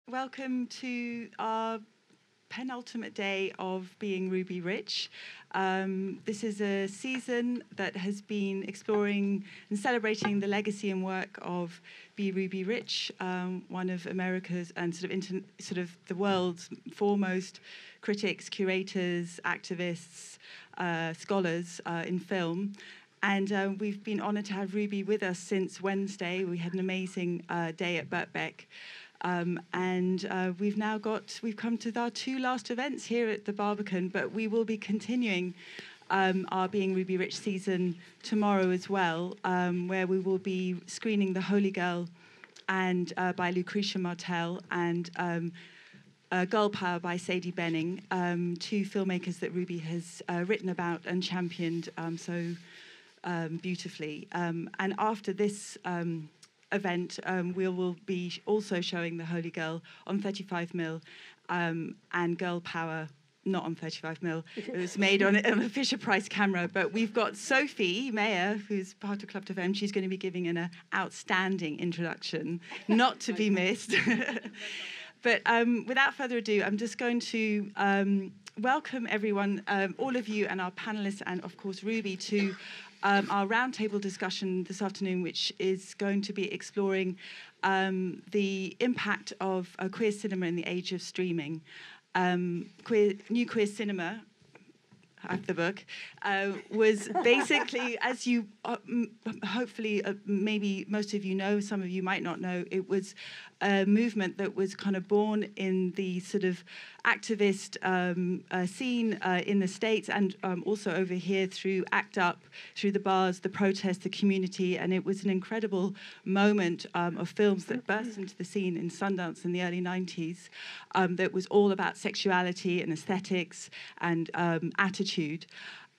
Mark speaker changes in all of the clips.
Speaker 1: welcome to our penultimate day of Being Ruby Rich. This is a season that has been exploring and celebrating the legacy and work of Be Ruby Rich, one of America's and sort of the world's foremost critics, curators, activists, scholars in film. And we've been honoured to have Ruby with us since Wednesday. We had an amazing day at Birkbeck. We've come to our two last events here at the Barbican, but we will be continuing our Being Ruby Rich season tomorrow as well, where we will be screening The Holy Girl and by Lucretia Martel and Girl Power by Sadie Benning, two filmmakers that Ruby has written about and championed so beautifully. And after this event, we will be also showing The Holy Girl on 35mm and Girl Power not on 35mm. It was made on a Fisher-Price camera. But we've got Sophie Mayer, who's part of Club to Femme. She's going to be giving an outstanding introduction, not to be missed. But without further ado, I'm just going to welcome everyone, all of you and our panelists and, of course, Ruby, to our roundtable discussion this afternoon, which is going to be exploring the impact of queer cinema in the age of streaming. New queer cinema, I have the book, was basically, as you hopefully, maybe most of you know, some of you might not know, it was a movement that was kind of born in the sort of activist scene in the States and also over here through ACT UP, through the bars, the protests, the community, and it was an incredible moment of films that burst into the scene in Sundance in the early 90s that was all about sexuality and aesthetics and attitude.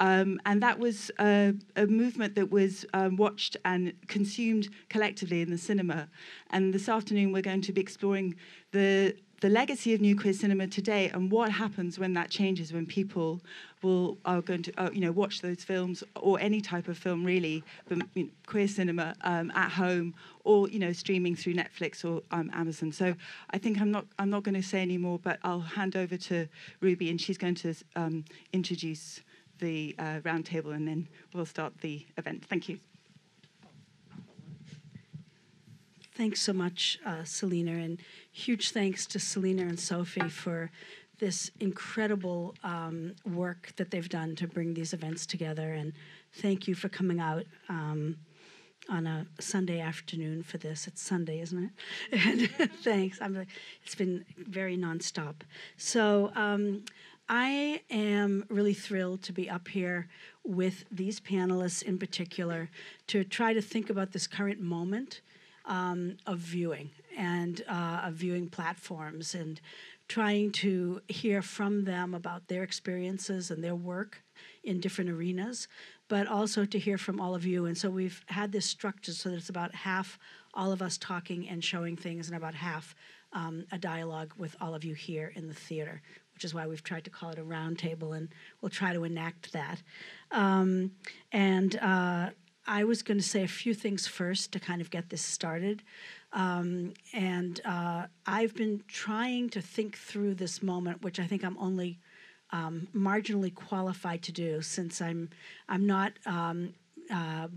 Speaker 1: And that was a movement that was watched and consumed collectively in the cinema. And this afternoon we're going to be exploring the legacy of new queer cinema today and what happens when that changes, when people are going to watch those films or any type of film really, but queer cinema at home or streaming through Netflix or Amazon. So I think I'm not going to say any more, but I'll hand over to Ruby and she's going to introduce the roundtable, and then we'll start the event. Thank you.
Speaker 2: Thanks so much, Selena, and huge thanks to Selena and Sophie for this incredible work that they've done to bring these events together, and thank you for coming out on a Sunday afternoon for this. It's Sunday, isn't it? And thanks. It's been very nonstop. So I am really thrilled to be up here with these panelists in particular to try to think about this current moment of viewing and of viewing platforms and trying to hear from them about their experiences and their work in different arenas, but also to hear from all of you. And so we've had this structure so that it's about half all of us talking and showing things and about half a dialogue with all of you here in the theater, which is why we've tried to call it a roundtable, and we'll try to enact that. I was going to say a few things first to kind of get this started. I've been trying to think through this moment, which I think I'm only marginally qualified to do, since I'm not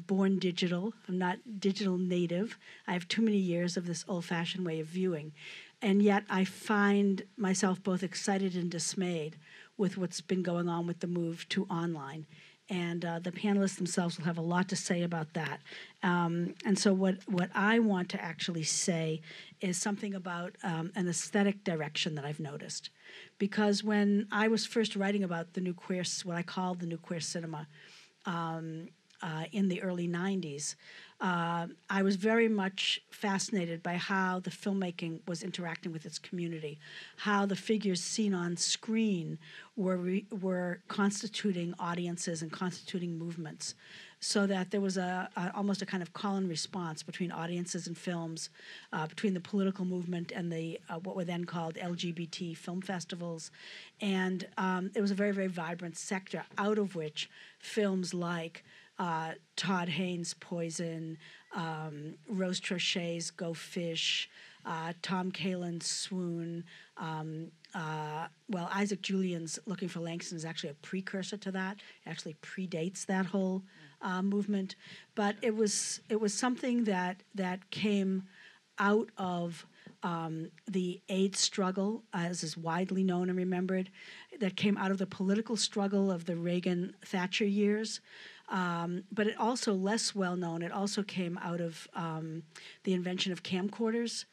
Speaker 2: born digital. I'm not digital native. I have too many years of this old-fashioned way of viewing. And yet I find myself both excited and dismayed with what's been going on with the move to online. And the panelists themselves will have a lot to say about that. And so what I want to actually say is something about an aesthetic direction that I've noticed. Because when I was first writing about the new queer, what I called the new queer cinema, in the early 90s, I was very much fascinated by how the filmmaking was interacting with its community, how the figures seen on screen were constituting audiences and constituting movements, so that there was almost a kind of call and response between audiences and films, between the political movement and the what were then called LGBT film festivals. And it was a very, very vibrant sector out of which films like Todd Haynes' Poison, Rose Trochet's Go Fish, Tom Kalin's Swoon. Well, Isaac Julian's Looking for Langston is actually a precursor to that. It actually predates that whole movement. But it was something that came out of the AIDS struggle, as is widely known and remembered, that came out of the political struggle of the Reagan-Thatcher years. But it also, less well known, it also came out of the invention of camcorders,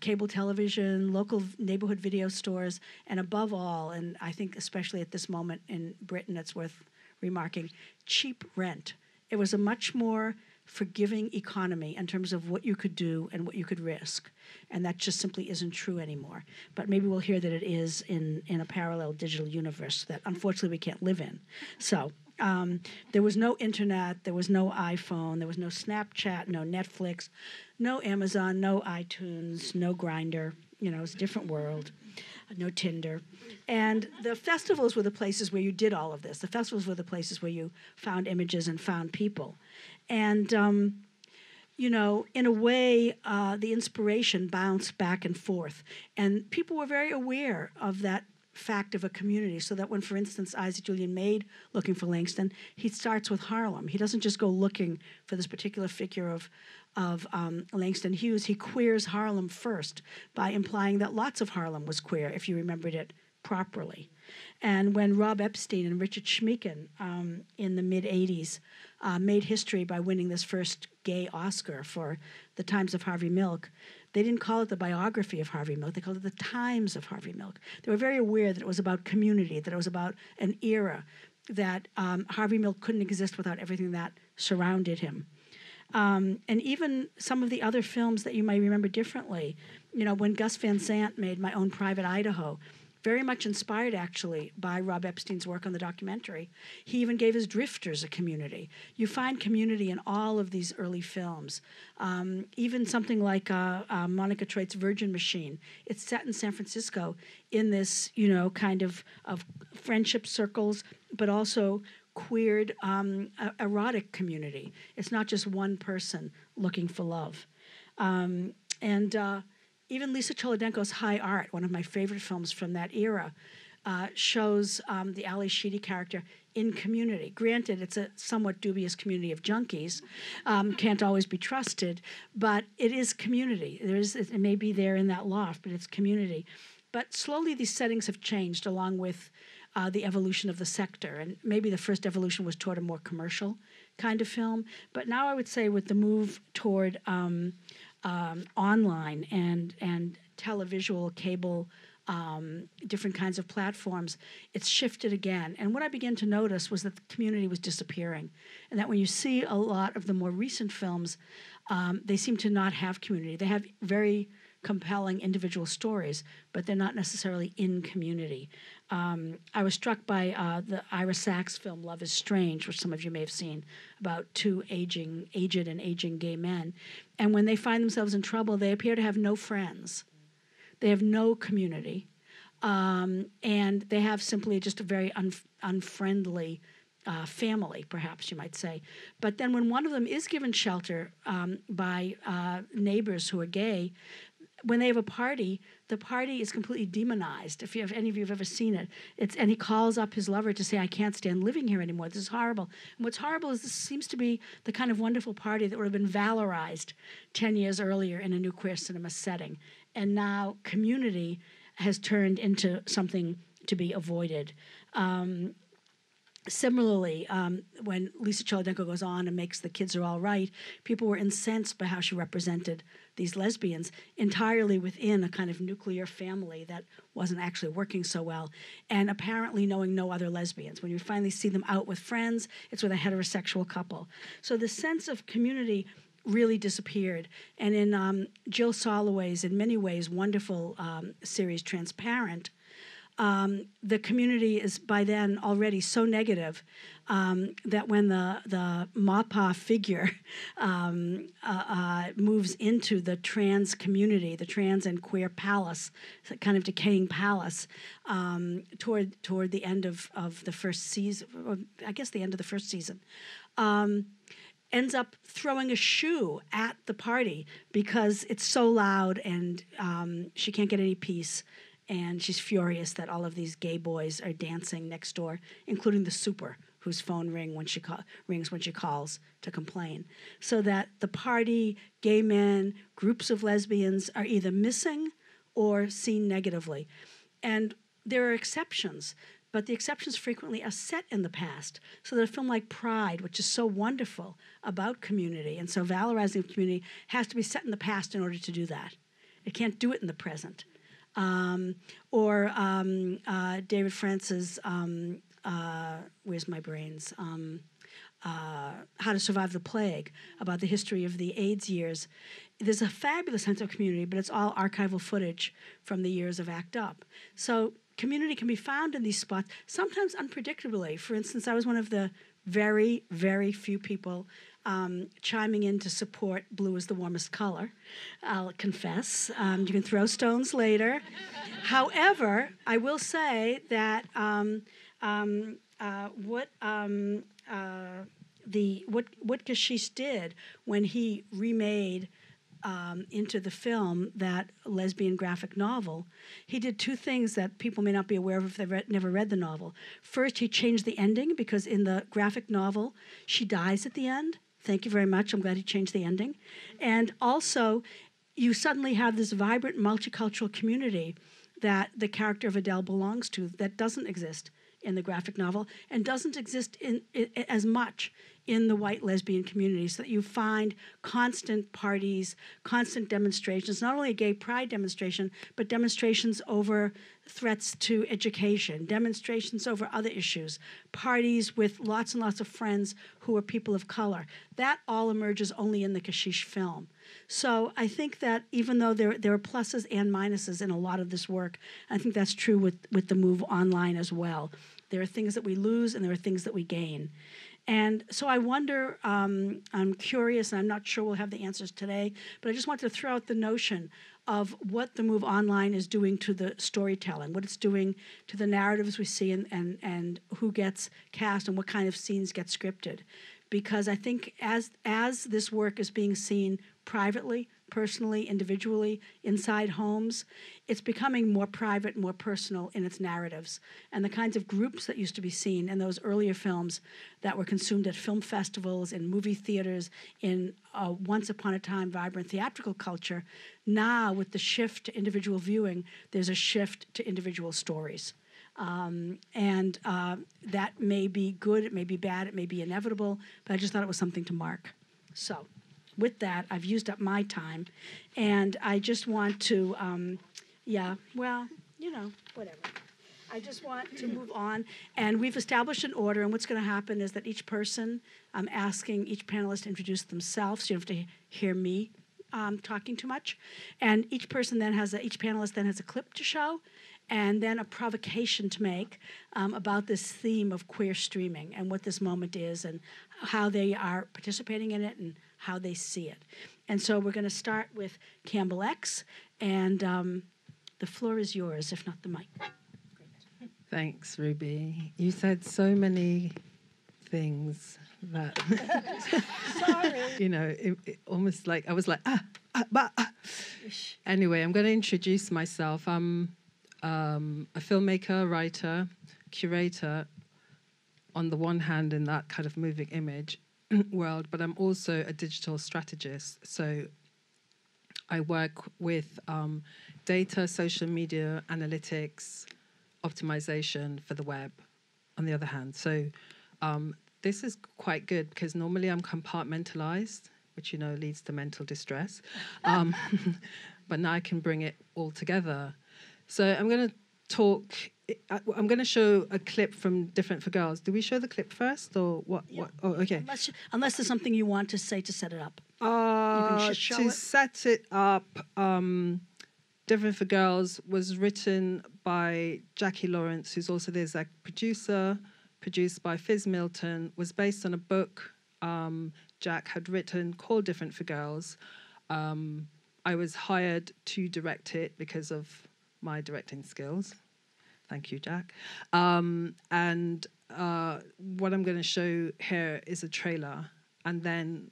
Speaker 2: cable television, local neighborhood video stores, and above all, and I think especially at this moment in Britain it's worth remarking, cheap rent. It was a much more forgiving economy in terms of what you could do and what you could risk. And that just simply isn't true anymore. But maybe we'll hear that it is in a parallel digital universe that unfortunately we can't live in. So there was no internet, there was no iPhone, there was no Snapchat, no Netflix, no Amazon, no iTunes, no Grindr. You know, it's a different world. No Tinder. And the festivals were the places where you did all of this. The festivals were the places where you found images and found people. And, you know, in a way, the inspiration bounced back and forth. And people were very aware of that fact of a community, so that when, for instance, Isaac Julian made Looking for Langston, he starts with Harlem. He doesn't just go looking for this particular figure of Langston Hughes. He queers Harlem first by implying that lots of Harlem was queer, if you remembered it properly. And when Rob Epstein and Richard Schmeeken in the mid-'80s made history by winning this first gay Oscar for The Times of Harvey Milk, they didn't call it the biography of Harvey Milk, they called it The Times of Harvey Milk. They were very aware that it was about community, that it was about an era, that Harvey Milk couldn't exist without everything that surrounded him. And even some of the other films that you might remember differently, you know, when Gus Van Sant made My Own Private Idaho, very much inspired actually by Rob Epstein's work on the documentary. He even gave his drifters a community. You find community in all of these early films. Even something like Monica Troit's Virgin Machine. It's set in San Francisco in this, you know, kind of friendship circles, but also queered erotic community. It's not just one person looking for love. Even Lisa Cholodenko's High Art, one of my favorite films from that era, shows the Ali Sheedy character in community. Granted, it's a somewhat dubious community of junkies, can't always be trusted, but it is community. It may be there in that loft, but it's community. But slowly these settings have changed along with the evolution of the sector. And maybe the first evolution was toward a more commercial kind of film. But now I would say with the move toward online and televisual, cable, different kinds of platforms, it's shifted again. And what I began to notice was that the community was disappearing. And that when you see a lot of the more recent films, they seem to not have community. They have very compelling individual stories, but they're not necessarily in community. I was struck by the Ira Sachs film Love is Strange, which some of you may have seen, about two aged and aging gay men. And when they find themselves in trouble, they appear to have no friends. They have no community. And they have simply just a very unfriendly family, perhaps you might say. But then when one of them is given shelter by neighbors who are gay, when they have a party, the party is completely demonized. If any of you have ever seen it, and he calls up his lover to say, "I can't stand living here anymore. This is horrible." And what's horrible is this seems to be the kind of wonderful party that would have been valorized 10 years earlier in a new queer cinema setting. And now community has turned into something to be avoided. Similarly, when Lisa Cholodenko goes on and makes The Kids Are All Right, people were incensed by how she represented these lesbians entirely within a kind of nuclear family that wasn't actually working so well, and apparently knowing no other lesbians. When you finally see them out with friends, it's with a heterosexual couple. So the sense of community really disappeared. And in Jill Soloway's, in many ways, wonderful series, Transparent, the community is by then already so negative that when the MAPA figure moves into the trans community, the trans and queer palace, kind of decaying palace, toward the end of the first season, or I guess the end of the first season, ends up throwing a shoe at the party because it's so loud and she can't get any peace. And she's furious that all of these gay boys are dancing next door, including the super, whose phone rings when she calls to complain. So that the party, gay men, groups of lesbians are either missing or seen negatively. And there are exceptions, but the exceptions frequently are set in the past. So that a film like Pride, which is so wonderful about community and so valorizing of community, has to be set in the past in order to do that. It can't do it in the present. David France's, where's my brains? How to Survive the Plague, about the history of the AIDS years. There's a fabulous sense of community, but it's all archival footage from the years of ACT UP. So community can be found in these spots, sometimes unpredictably. For instance, I was one of the very, very few people chiming in to support Blue is the Warmest Color. I'll confess. You can throw stones later. However, I will say that what Kashish did when he remade into the film that lesbian graphic novel, he did two things that people may not be aware of if they've never read the novel. First, he changed the ending, because in the graphic novel, she dies at the end. Thank you very much. I'm glad he changed the ending. And also, you suddenly have this vibrant multicultural community that the character of Adele belongs to that doesn't exist in the graphic novel and doesn't exist as much in the white lesbian community, so that you find constant parties, constant demonstrations, not only a gay pride demonstration, but demonstrations over threats to education, demonstrations over other issues, parties with lots and lots of friends who are people of color. That all emerges only in the Kashish film. So I think that even though there are pluses and minuses in a lot of this work, I think that's true with the move online as well. There are things that we lose and there are things that we gain. And so I wonder, I'm curious, and I'm not sure we'll have the answers today, but I just wanted to throw out the notion of what the move online is doing to the storytelling, what it's doing to the narratives we see, and who gets cast and what kind of scenes get scripted. Because I think as this work is being seen privately, personally, individually, inside homes, it's becoming more private, more personal in its narratives. And the kinds of groups that used to be seen in those earlier films that were consumed at film festivals, in movie theaters, in once upon a time vibrant theatrical culture, now with the shift to individual viewing, there's a shift to individual stories. That may be good, it may be bad, it may be inevitable, but I just thought it was something to mark. So with that, I've used up my time, and I just want to, whatever. I just want to move on, and we've established an order, and what's going to happen is that each person, I'm asking each panelist to introduce themselves, so you don't have to hear me talking too much, and each panelist then has a clip to show, and then a provocation to make about this theme of queer streaming and what this moment is and how they are participating in it and how they see it. And so we're going to start with Campbell X, and the floor is yours, if not the mic. Great.
Speaker 3: Thanks, Ruby. You said so many things that,
Speaker 2: Sorry.
Speaker 3: it almost like, I was like, Anyway, I'm going to introduce myself. I'm a filmmaker, writer, curator, on the one hand in that kind of moving image world, but I'm also a digital strategist. So I work with data, social media, analytics, optimization for the web, on the other hand. So this is quite good because normally I'm compartmentalized, which, leads to mental distress. But now I can bring it all together. So I'm going to show a clip from Different for Girls. Do we show the clip first or what?
Speaker 2: Yeah.
Speaker 3: Oh, okay.
Speaker 2: Unless there's something you want to say to set it up. You can just show
Speaker 3: to
Speaker 2: it.
Speaker 3: set it up, Different for Girls was written by Jackie Lawrence, who's also the exec producer, produced by Fizz Milton, was based on a book Jack had written called Different for Girls. I was hired to direct it because of my directing skills. Thank you, Jack. And what I'm going to show here is a trailer. and then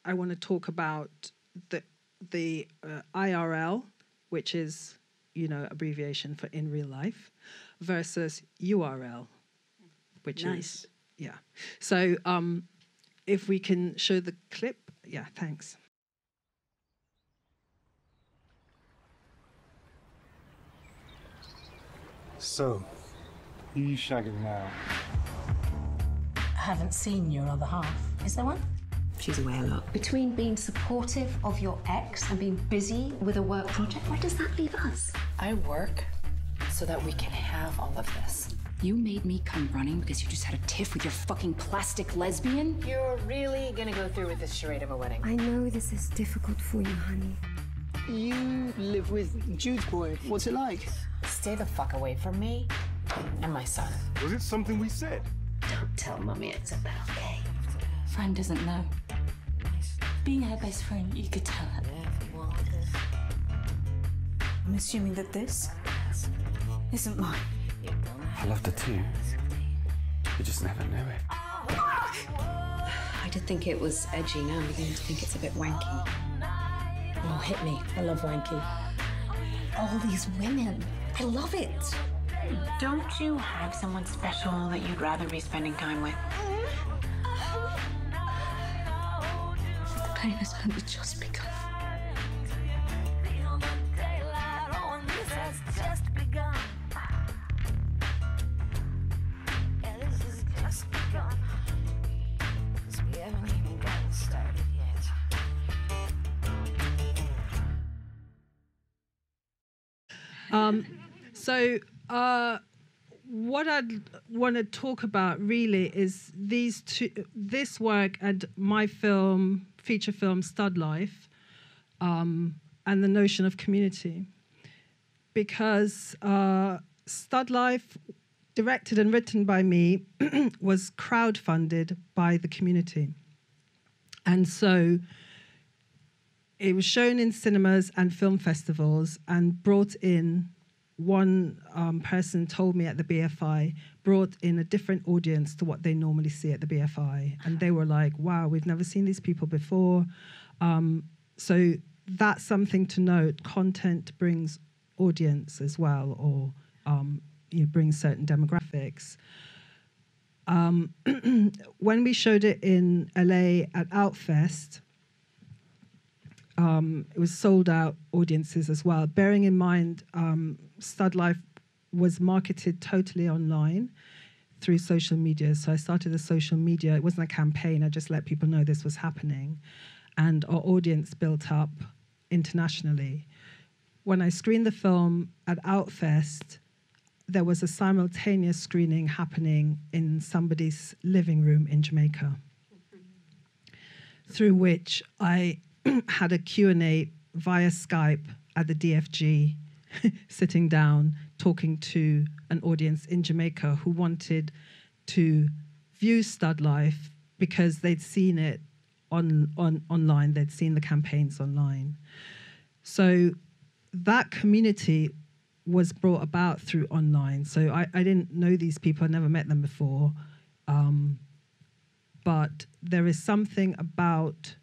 Speaker 3: I want to talk about the IRL, which is, abbreviation for in real life, versus URL, which is, yeah. So if we can show the clip, yeah, thanks.
Speaker 4: So, who are you shagging now?
Speaker 5: I haven't seen your other half. Is there one?
Speaker 6: She's away a lot.
Speaker 7: Between being supportive of your ex and being busy with a work project, where does that leave us?
Speaker 5: I work so that we can have all of this.
Speaker 6: You made me come running because you just had a tiff with your fucking plastic lesbian?
Speaker 5: You're really gonna go through with this charade of a wedding?
Speaker 7: I know this is difficult for you, honey.
Speaker 8: You live with Jude's boy. What's it like?
Speaker 5: Stay the fuck away from me and my son.
Speaker 4: Was it something we said?
Speaker 7: Don't tell Mummy it's about okay.
Speaker 6: Fran doesn't know. Being her best friend, you could tell her.
Speaker 5: I'm assuming that this isn't mine.
Speaker 9: I loved her too. You just never knew it.
Speaker 6: I did think it was edgy. Now I'm beginning to think it's a bit wanky.
Speaker 5: Oh, hit me. I love wanky.
Speaker 7: All these women. I love it.
Speaker 5: Don't you have someone special that you'd rather be spending time with?
Speaker 6: The pain has only just begun.
Speaker 3: What I'd want to talk about really is this work and my film, feature film, Stud Life, and the notion of community. Because Stud Life, directed and written by me, was crowdfunded by the community. And so it was shown in cinemas and film festivals and brought in, one person told me at the BFI, brought in a different audience to what they normally see at the BFI. And they were like, wow, we've never seen these people before. So that's something to note. Content brings audience as well, or brings certain demographics. When we showed it in LA at Outfest, it was sold out audiences as well. Bearing in mind, Stud Life was marketed totally online through social media. So I started a social media. It wasn't a campaign. I just let people know this was happening. And our audience built up internationally. When I screened the film at Outfest, there was a simultaneous screening happening in somebody's living room in Jamaica, through which I had a Q&A via Skype at the DFG, sitting down, talking to an audience in Jamaica who wanted to view Stud Life because they'd seen it online, they'd seen the campaigns online. So that community was brought about through online. So I didn't know these people, I'd never met them before. But there is something about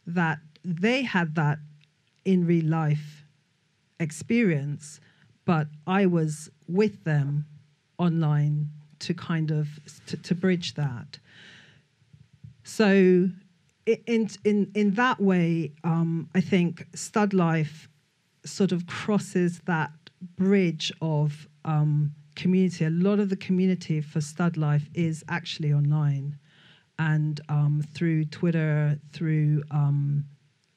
Speaker 3: that they had that in real life experience, but I was with them online to kind of to bridge that. So in that way, I think Stud Life sort of crosses that bridge of community. A lot of the community for Stud Life is actually online, and through Twitter, through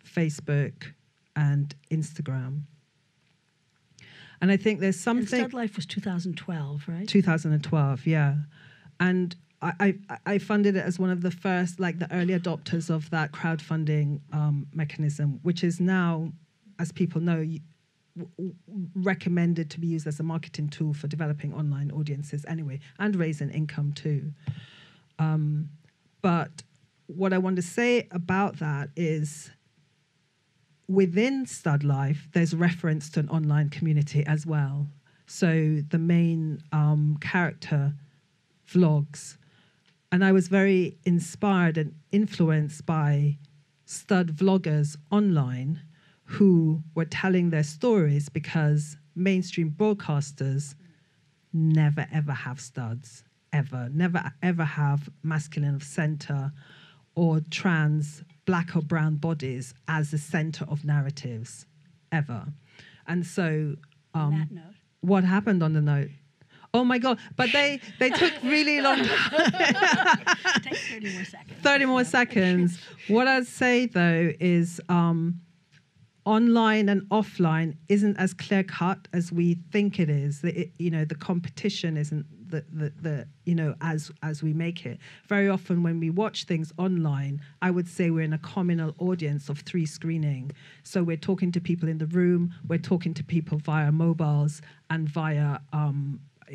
Speaker 3: Facebook and Instagram. And I think there's something...
Speaker 2: And Stud Life was 2012, right?
Speaker 3: 2012, yeah. And I funded it as one of the first, like the early adopters of that crowdfunding mechanism, which is now, as people know, recommended to be used as a marketing tool for developing online audiences anyway, and raising income too. But what I want to say about that is, within Stud Life, there's reference to an online community as well. So the main character vlogs, And I was very inspired and influenced by stud vloggers online who were telling their stories, because mainstream broadcasters never ever have studs, ever, never ever have masculine of center or trans black or brown bodies as the center of narratives, ever. And so
Speaker 2: On that note.
Speaker 3: what happened on the note? Oh my God, but they took really long time.
Speaker 2: Take 30 more seconds.
Speaker 3: 30 more seconds. What I'd say though is online and offline isn't as clear cut as we think it is. The competition isn't as we make it. Very often when we watch things online, I would say we're in a communal audience of 3 screening. So we're talking to people in the room, we're talking to people via mobiles and via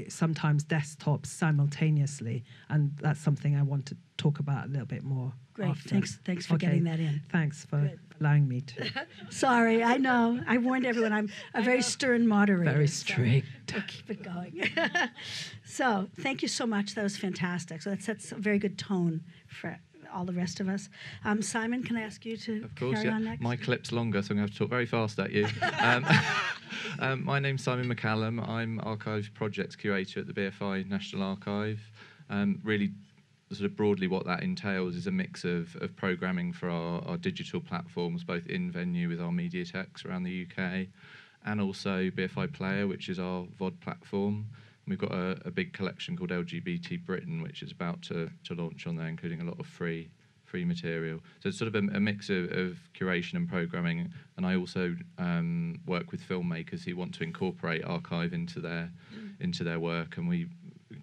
Speaker 3: sometimes desktops simultaneously. And that's something I want to talk about a little bit more.
Speaker 2: Great,
Speaker 3: after.
Speaker 2: thanks for getting that in.
Speaker 3: Thanks for allowing me to.
Speaker 2: Sorry, I know. I warned everyone I'm a very stern moderator.
Speaker 3: Very strict.
Speaker 2: So we'll keep it going. So thank you so much. That was fantastic. So that sets a very good tone for all the rest of us. Simon, can I ask you to carry on next?
Speaker 10: My clip's longer, so I'm going to have to talk very fast at you. My name's Simon McCallum. I'm Archives Projects Curator at the BFI National Archive. Really, sort of broadly what that entails is a mix of programming for our digital platforms, both in venue with our mediatheks around the UK, and also BFI Player, which is our VOD platform. And we've got a big collection called LGBT Britain, which is about to launch on there, including a lot of free material. So it's sort of a mix of curation and programming. And I also work with filmmakers who want to incorporate archive into their work. And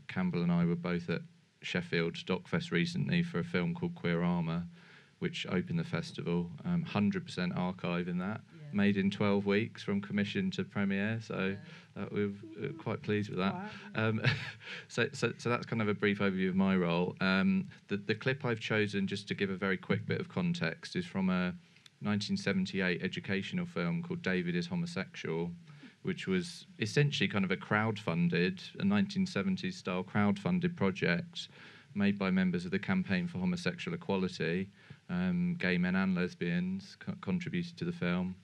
Speaker 10: Campbell and I were both at Sheffield Docfest recently for a film called Queer Armour, which opened the festival. 100% archive in that, made in 12 weeks from commission to premiere. So we're quite pleased with that. Wow. So that's kind of a brief overview of my role. The clip I've chosen, just to give a very quick bit of context, is from a 1978 educational film called David is Homosexual, which was essentially kind of a 1970s style crowd-funded project made by members of the Campaign for Homosexual Equality. Gay men and lesbians contributed to the film.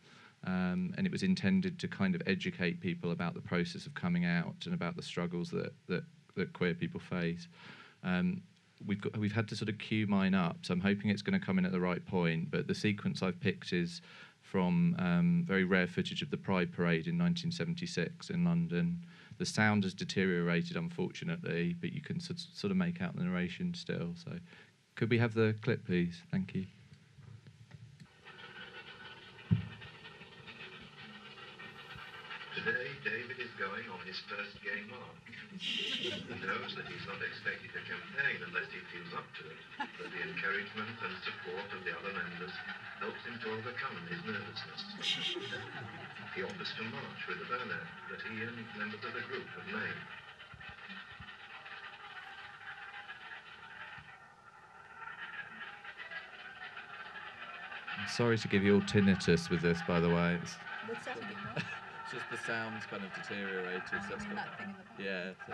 Speaker 10: And it was intended to kind of educate people about the process of coming out and about the struggles that queer people face. We've had to sort of queue mine up, so I'm hoping it's going to come in at the right point, but the sequence I've picked is from very rare footage of the Pride Parade in 1976 in London. The sound has deteriorated, unfortunately, but you can sort of make out the narration still. So could we have the clip, please? Thank you.
Speaker 11: Today, David is going on his first gay march. He knows that he's not expected to campaign unless he feels up to it, but the encouragement and support of the other members helps him to overcome his nervousness. He offers to march with the banner that he and members of the group have made.
Speaker 10: I'm sorry to give you all tinnitus with this, by the way.
Speaker 2: What's that?
Speaker 10: It's just the sound's kind of deteriorated. So that's that thing in the yeah. So.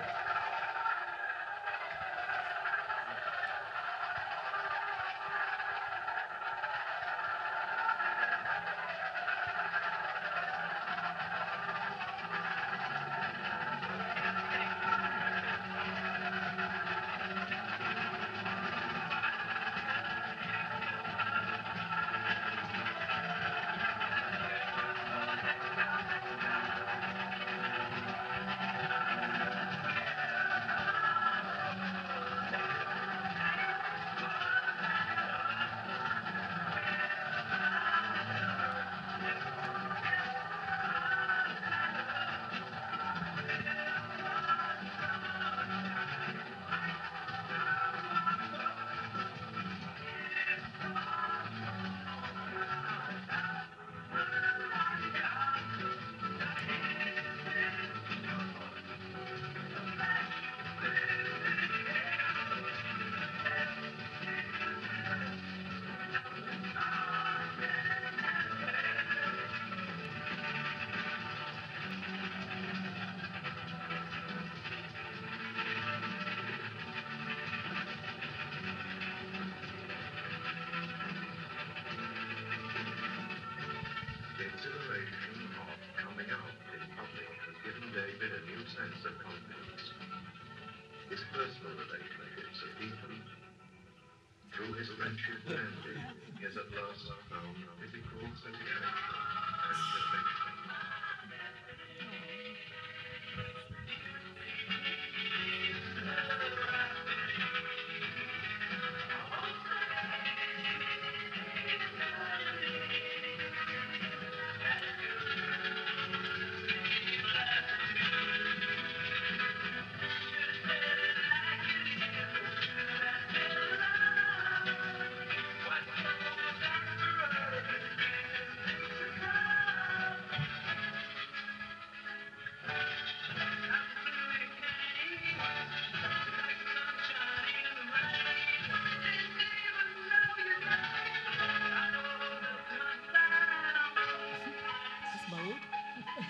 Speaker 11: sense of confidence. His personal relationships are deepened. Through his friendship with Andy, he has at last found physical satisfaction and affection.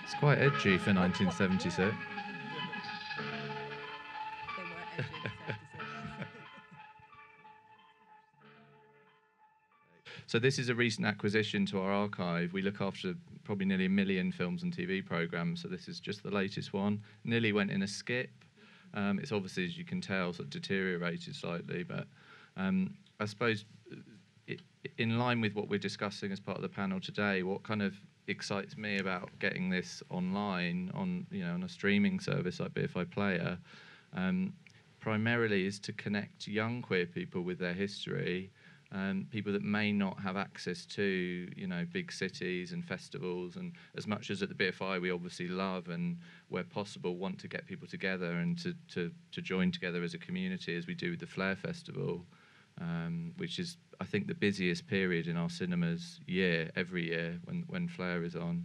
Speaker 10: It's quite edgy for 1976. So this is a recent acquisition to our archive. We look after probably nearly 1 million films and TV programmes, so this is just the latest one. Nearly went in a skip. It's obviously, as you can tell, sort of deteriorated slightly, but I suppose in line with what we're discussing as part of the panel today, what kind of excites me about getting this online on a streaming service like BFI Player, primarily is to connect young queer people with their history, people that may not have access to big cities and festivals. And as much as at the BFI we obviously love and where possible want to get people together and to join together as a community, as we do with the Flare Festival, which is, I think, the busiest period in our cinemas every year when Flare is on.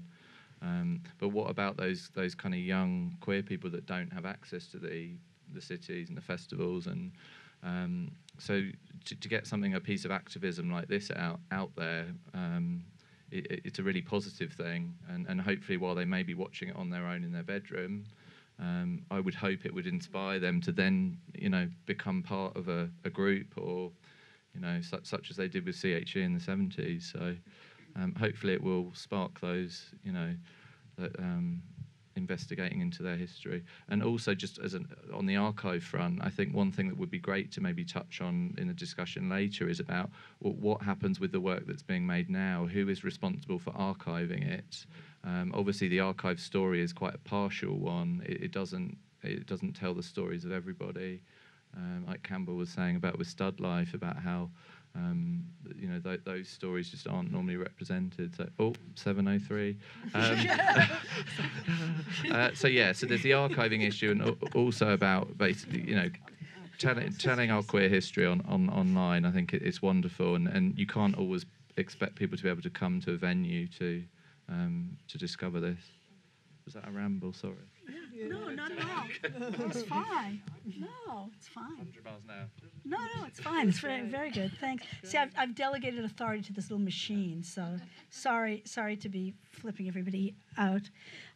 Speaker 10: But what about those kind of young queer people that don't have access to the cities and the festivals? And so to get a piece of activism like this out there, it's a really positive thing. And hopefully, while they may be watching it on their own in their bedroom, I would hope it would inspire them to then, become part of a group, or, such as they did with CHE in the 70s. So hopefully it will spark those, investigating into their history. And also, just on the archive front, I think one thing that would be great to maybe touch on in a discussion later is about what happens with the work that's being made now. Who is responsible for archiving it? Obviously, the archive story is quite a partial one. It doesn't tell the stories of everybody. Like Campbell was saying about with Stud Life, about how those stories just aren't normally represented. So 703. So there's the archiving issue, and also about basically telling our queer history online. I think it's wonderful, and you can't always expect people to be able to come to a venue to discover this. Was that a ramble? Sorry.
Speaker 2: Yeah. No, not at all. It's fine. No, it's fine.
Speaker 10: 100 miles an hour.
Speaker 2: No, it's fine. It's very, very good. Thanks. See, I've delegated authority to this little machine, so sorry to be flipping everybody out.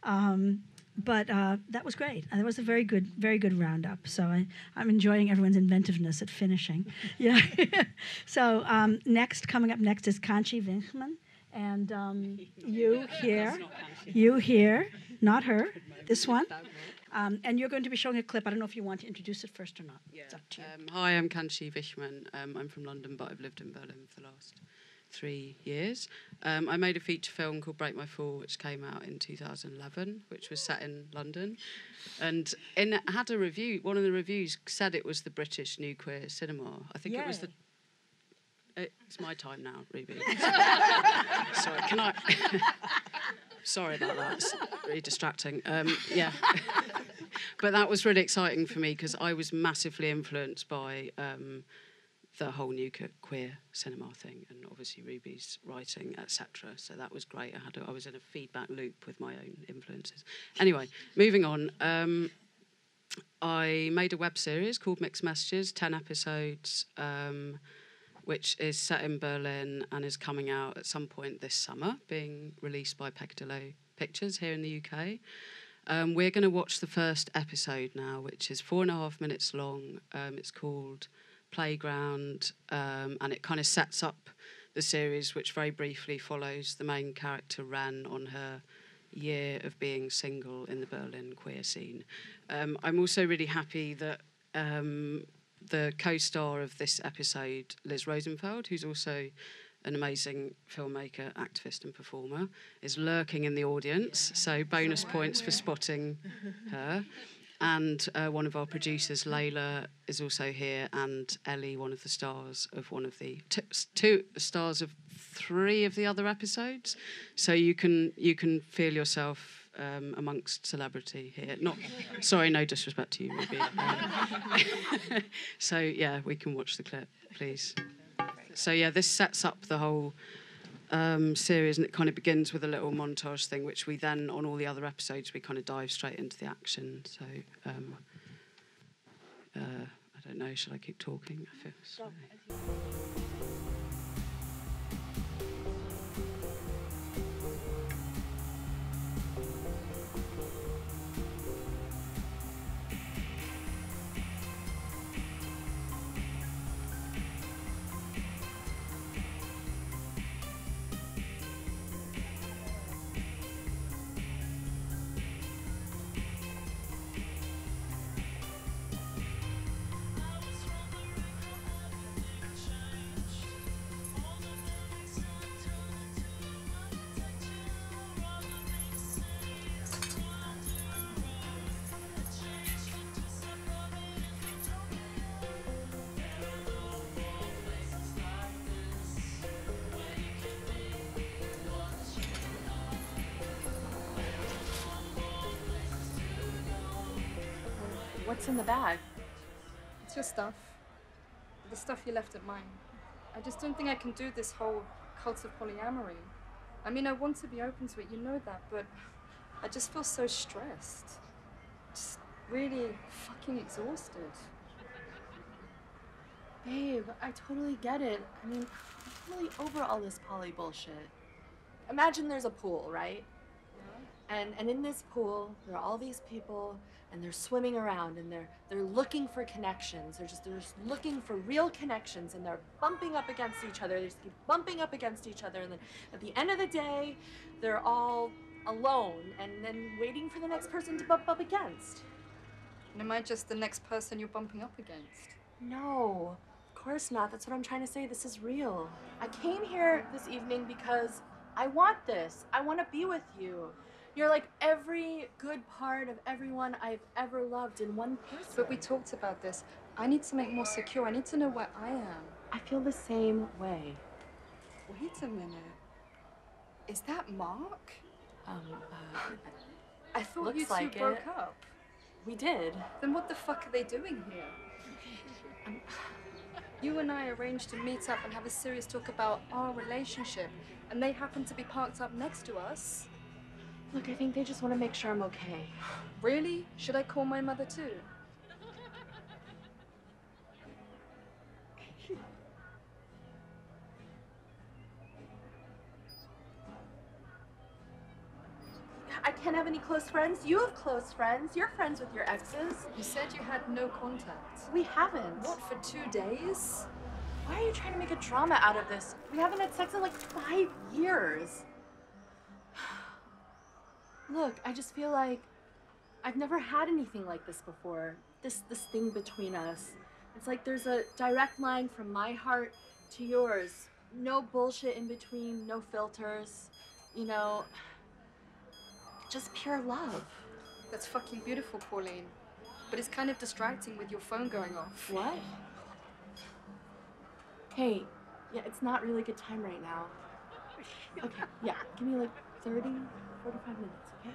Speaker 2: But that was great. And it was a very good roundup. So I'm enjoying everyone's inventiveness at finishing. Yeah. So coming up next is Kanchi Wichmann. And you here, not her, this one. And you're going to be showing a clip. I don't know if you want to introduce it first or not.
Speaker 12: Yeah.
Speaker 2: It's up to you.
Speaker 12: Hi, I'm Kanchi Wichmann. I'm from London, but I've lived in Berlin for the last 3 years. I made a feature film called Break My Fall, which came out in 2011, which was set in London. And it had a review. One of the reviews said it was the British new queer cinema. I think it was the... It's my time now, Ruby. Sorry, can I... Sorry about that. It's really distracting. Yeah. But that was really exciting for me because I was massively influenced by the whole new queer cinema thing, and obviously Ruby's writing, etc. So that was great. I was in a feedback loop with my own influences. Anyway, moving on. I made a web series called Mixed Messages, 10 episodes, which is set in Berlin and is coming out at some point this summer, being released by Peccadillo Pictures here in the UK. We're going to watch the first episode now, which is 4.5 minutes long. It's called Playground, and it kind of sets up the series, which very briefly follows the main character, Ren, on her year of being single in the Berlin queer scene. I'm also really happy that the co-star of this episode, Liz Rosenfeld, who's also an amazing filmmaker, activist and performer, is lurking in the audience, so bonus points for spotting her. And one of our producers, Layla, is also here, and Ellie, one of the stars of one of the two stars of 3 of the other episodes. So you can feel yourself amongst celebrity here. Sorry, no disrespect to you, Ruby. So yeah, we can watch the clip, please. So yeah, this sets up the whole series, and it kind of begins with a little montage thing, which we then, on all the other episodes, we kind of dive straight into the action. So I don't know, shall I keep talking? I feel sorry.
Speaker 13: What's in the bag?
Speaker 14: It's your stuff. The stuff you left at mine. I just don't think I can do this whole cult of polyamory. I mean, I want to be open to it, you know that, but I just feel so stressed. Just really fucking exhausted.
Speaker 13: Babe, I totally get it. I mean, I'm really over all this poly bullshit. Imagine there's a pool, right? Yeah. And in this pool, there are all these people, and they're swimming around, and they're looking for connections. They're just looking for real connections, and they're bumping up against each other. They just keep bumping up against each other, and then at the end of the day, they're all alone, and then waiting for the next person to bump up against.
Speaker 14: And am I just the next person you're bumping up against?
Speaker 13: No, of course not. That's what I'm trying to say. This is real. I came here this evening because I want this. I want to be with you. You're like every good part of everyone I've ever loved in one person.
Speaker 14: But we talked about this. I need to make more secure. I need to know where I am.
Speaker 13: I feel the same way.
Speaker 14: Wait a minute. Is that Mark? I thought you two broke up.
Speaker 13: We did.
Speaker 14: Then what the fuck are they doing here? You and I arranged to meet up and have a serious talk about our relationship, and they happen to be parked up next to us.
Speaker 13: Look, I think they just want to make sure I'm okay.
Speaker 14: Really? Should I call my mother too?
Speaker 13: I can't have any close friends. You have close friends. You're friends with your exes.
Speaker 14: You said you had no contact.
Speaker 13: We haven't.
Speaker 14: What, for 2 days?
Speaker 13: Why are you trying to make a drama out of this? We haven't had sex in like 5 years. Look, I just feel like I've never had anything like this before. This thing between us. It's like there's a direct line from my heart to yours. No bullshit in between, no filters, you know, just pure love.
Speaker 14: That's fucking beautiful, Pauline. But it's kind of distracting with your phone going off.
Speaker 13: What? Hey, yeah, it's not really a good time right now. Okay, yeah, give me like 30, 45 minutes, okay?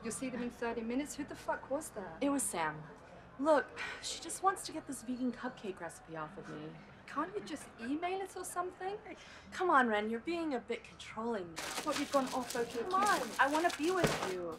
Speaker 14: You'll see them in 30 minutes? Who the fuck was that?
Speaker 13: It was Sam. Look, she just wants to get this vegan cupcake recipe off of me.
Speaker 14: Can't you just email it or something?
Speaker 13: Come on, Ren, you're being a bit controlling now.
Speaker 14: What, you've gone off okay?
Speaker 13: Come on, I want to be with you.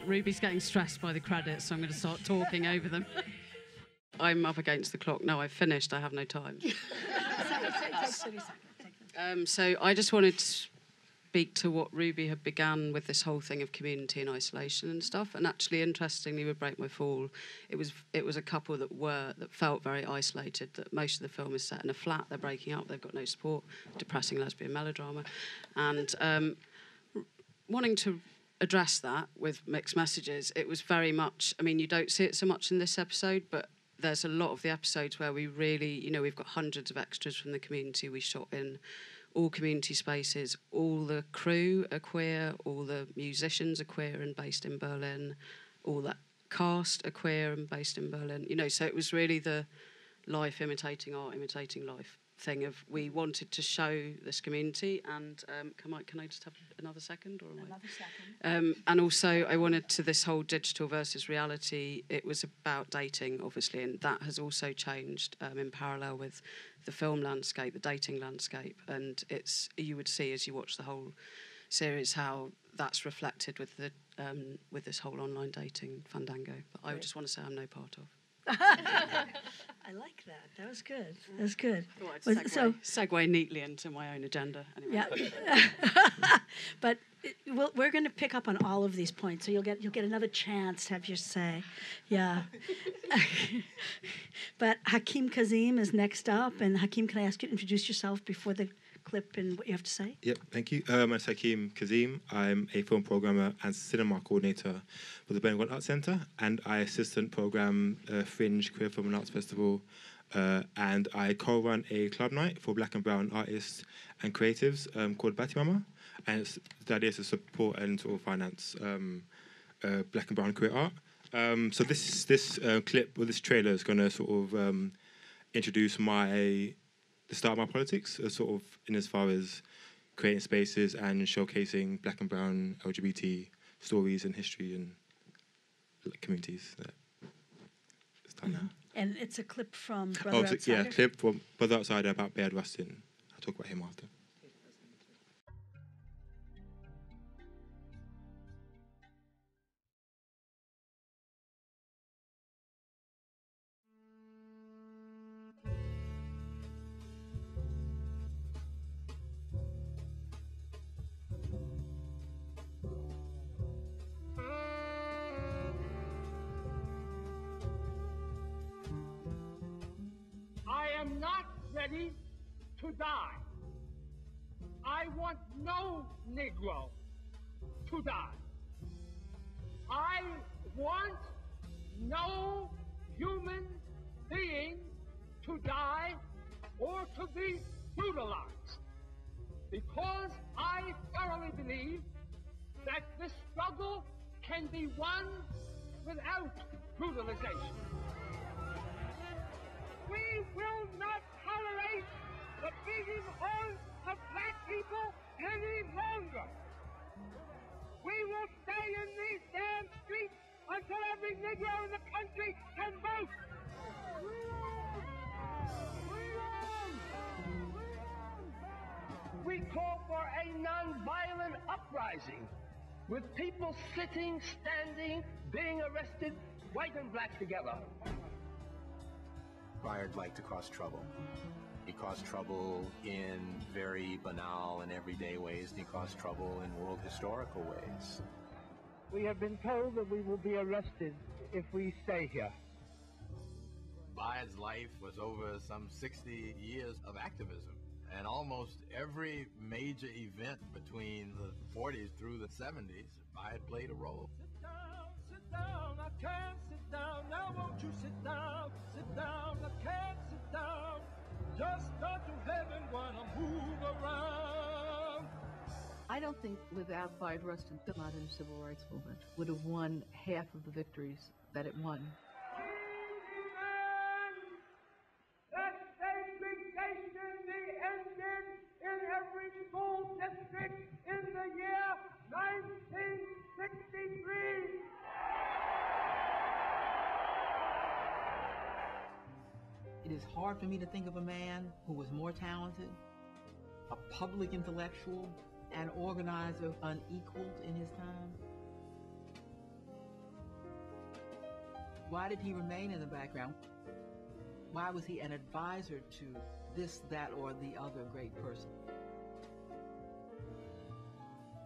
Speaker 12: Ruby's getting stressed by the credits, so I'm going to start talking over them. I'm up against the clock. No, I've finished. I have no time. So I just wanted to speak to what Ruby had began with, this whole thing of community and isolation and stuff. And actually, interestingly, with Break My Fall, it was a couple that felt very isolated. That most of the film is set in a flat. They're breaking up. They've got no support. Depressing lesbian melodrama, and wanting to address that with mixed messages. It was very much. I mean, you don't see it so much in this episode, but there's a lot of the episodes where we really, we've got hundreds of extras from the community. We shot in all community spaces. All the crew are queer. All the musicians are queer and based in Berlin. All that cast are queer and based in Berlin. So it was really the life imitating art, imitating life thing of, we wanted to show this community. And can I just have another second? Or
Speaker 2: another second.
Speaker 12: And also, I wanted to this whole digital versus reality. It was about dating, obviously, and that has also changed in parallel with the film landscape, the dating landscape. And you would see as you watch the whole series how that's reflected with this whole online dating fandango. But I just want to say I'm no part of.
Speaker 2: I like that. That was good. That was good.
Speaker 12: Segue neatly into my own agenda. Anyway.
Speaker 2: Yeah. But we're going to pick up on all of these points, so you'll get another chance to have your say. Yeah. But Hakeem Kazeem is next up, and Hakeem, can I ask you to introduce yourself before the clip and what you have to say?
Speaker 15: Yep, thank you. My name is Hakeem Kazeem. I'm a film programmer and cinema coordinator for the Birmingham Arts Centre, and I assistant program Fringe Queer Film and Arts Festival, and I co-run a club night for Black and Brown artists and creatives called Batty Mama, and the idea is to support and sort of finance Black and Brown queer art. So this clip, or this trailer, is going to sort of introduce the start of my politics, sort of in as far as creating spaces and showcasing Black and Brown LGBT stories and history and communities. It's done now.
Speaker 2: And it's a clip from Brother Outsider?
Speaker 15: Yeah, clip from Brother Outsider about Bayard Rustin. I'll talk about him after.
Speaker 16: I am not ready to die. I want no Negro to die. I want no human being to die or to be brutalized, because I thoroughly believe that this struggle can be won without brutalization. We will not tolerate the beating on of black people any longer. We will stay in these damn streets until every Negro in the country can vote. We call for a non-violent uprising with people sitting, standing, being arrested, white and black together.
Speaker 17: Bayard liked to cause trouble. He caused trouble in very banal and everyday ways, and he caused trouble in world historical ways.
Speaker 16: We have been told that we will be arrested if we stay here.
Speaker 18: Bayard's life was over some 60 years of activism, and almost every major event between the 40s through the 70s, Bayard played a role.
Speaker 16: Sit down, I can't sit down, now won't you sit down, I can't sit down, just start to heaven wanna move around.
Speaker 19: I don't think without Bayard Rustin, the modern civil rights movement would have won half of the victories that it won.
Speaker 16: That segregation be ended in every school district in the year 1963.
Speaker 19: It is hard for me to think of a man who was more talented, a public intellectual, and organizer unequaled in his time.
Speaker 20: Why did he remain in the background? Why was he an advisor to this, that, or the other great person?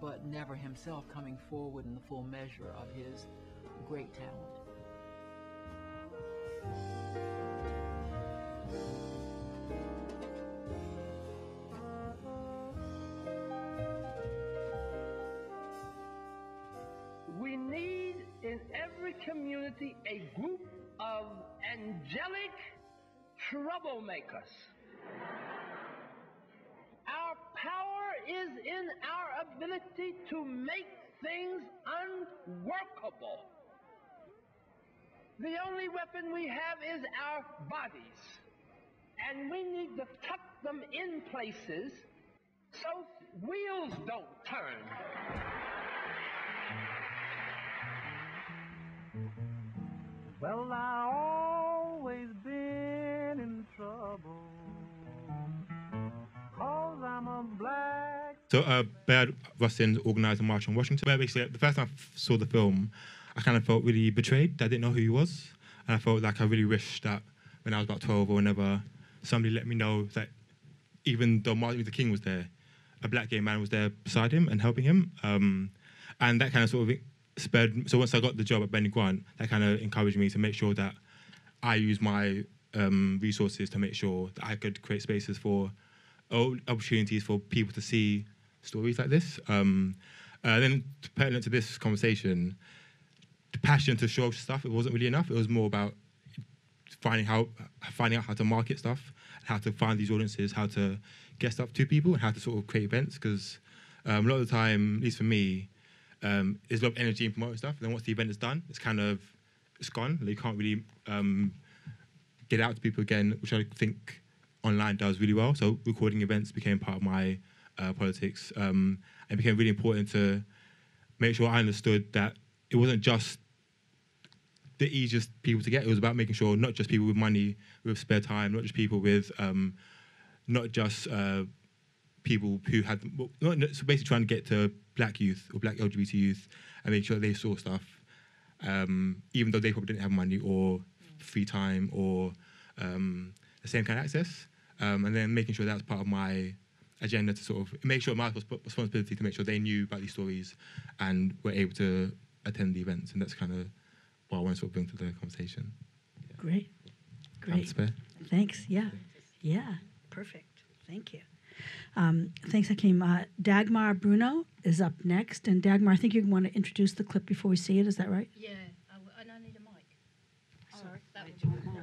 Speaker 20: But never himself coming forward in the full measure of his great talent.
Speaker 16: We need in every community a group of angelic troublemakers. Our power is in our ability to make things unworkable. The only weapon we have is our bodies, and we need to tuck them in places so wheels don't turn. Well, I always been in trouble, 'cause I'm a black...
Speaker 15: So, Baird Rustin organised a march on Washington. Where basically, the first time I saw the film, I kind of felt really betrayed that I didn't know who he was. And I felt like I really wished that when I was about 12 or whenever, somebody let me know that even though Martin Luther King was there, a black gay man was there beside him and helping him. And that kind of sort of spurred... So once I got the job at Benny Grant, that kind of encouraged me to make sure that I use my resources to make sure that I could create spaces for opportunities for people to see stories like this. Then pertinent to this conversation, the passion to show stuff, it wasn't really enough. It was more about finding out how to market stuff, how to find these audiences, how to get stuff to people, and how to sort of create events. Because a lot of the time, at least for me, there's a lot of energy in promoting stuff. And then once the event is done, it's gone. Like, you can't really get out to people again, which I think online does really well. So recording events became part of my politics. It became really important to make sure I understood that it wasn't just the easiest people to get. It was about making sure not just people with money, with spare time, not just people with, not just people who had, so basically trying to get to black youth or black LGBT youth and make sure they saw stuff, even though they probably didn't have money or free time or the same kind of access. And then making sure that's part of my agenda to sort of make sure my responsibility to make sure they knew about these stories and were able to attend the events. And that's kind of what I want to sort of bring to the conversation. Yeah.
Speaker 2: Great. Thanks. Yeah. Perfect. Thank you. Thanks, Hakeem. Dagmar Brunow is up next. And Dagmar, I think you want to introduce the clip before we see it. Is that right?
Speaker 21: Yeah. And I need a mic.
Speaker 2: Sorry.
Speaker 21: That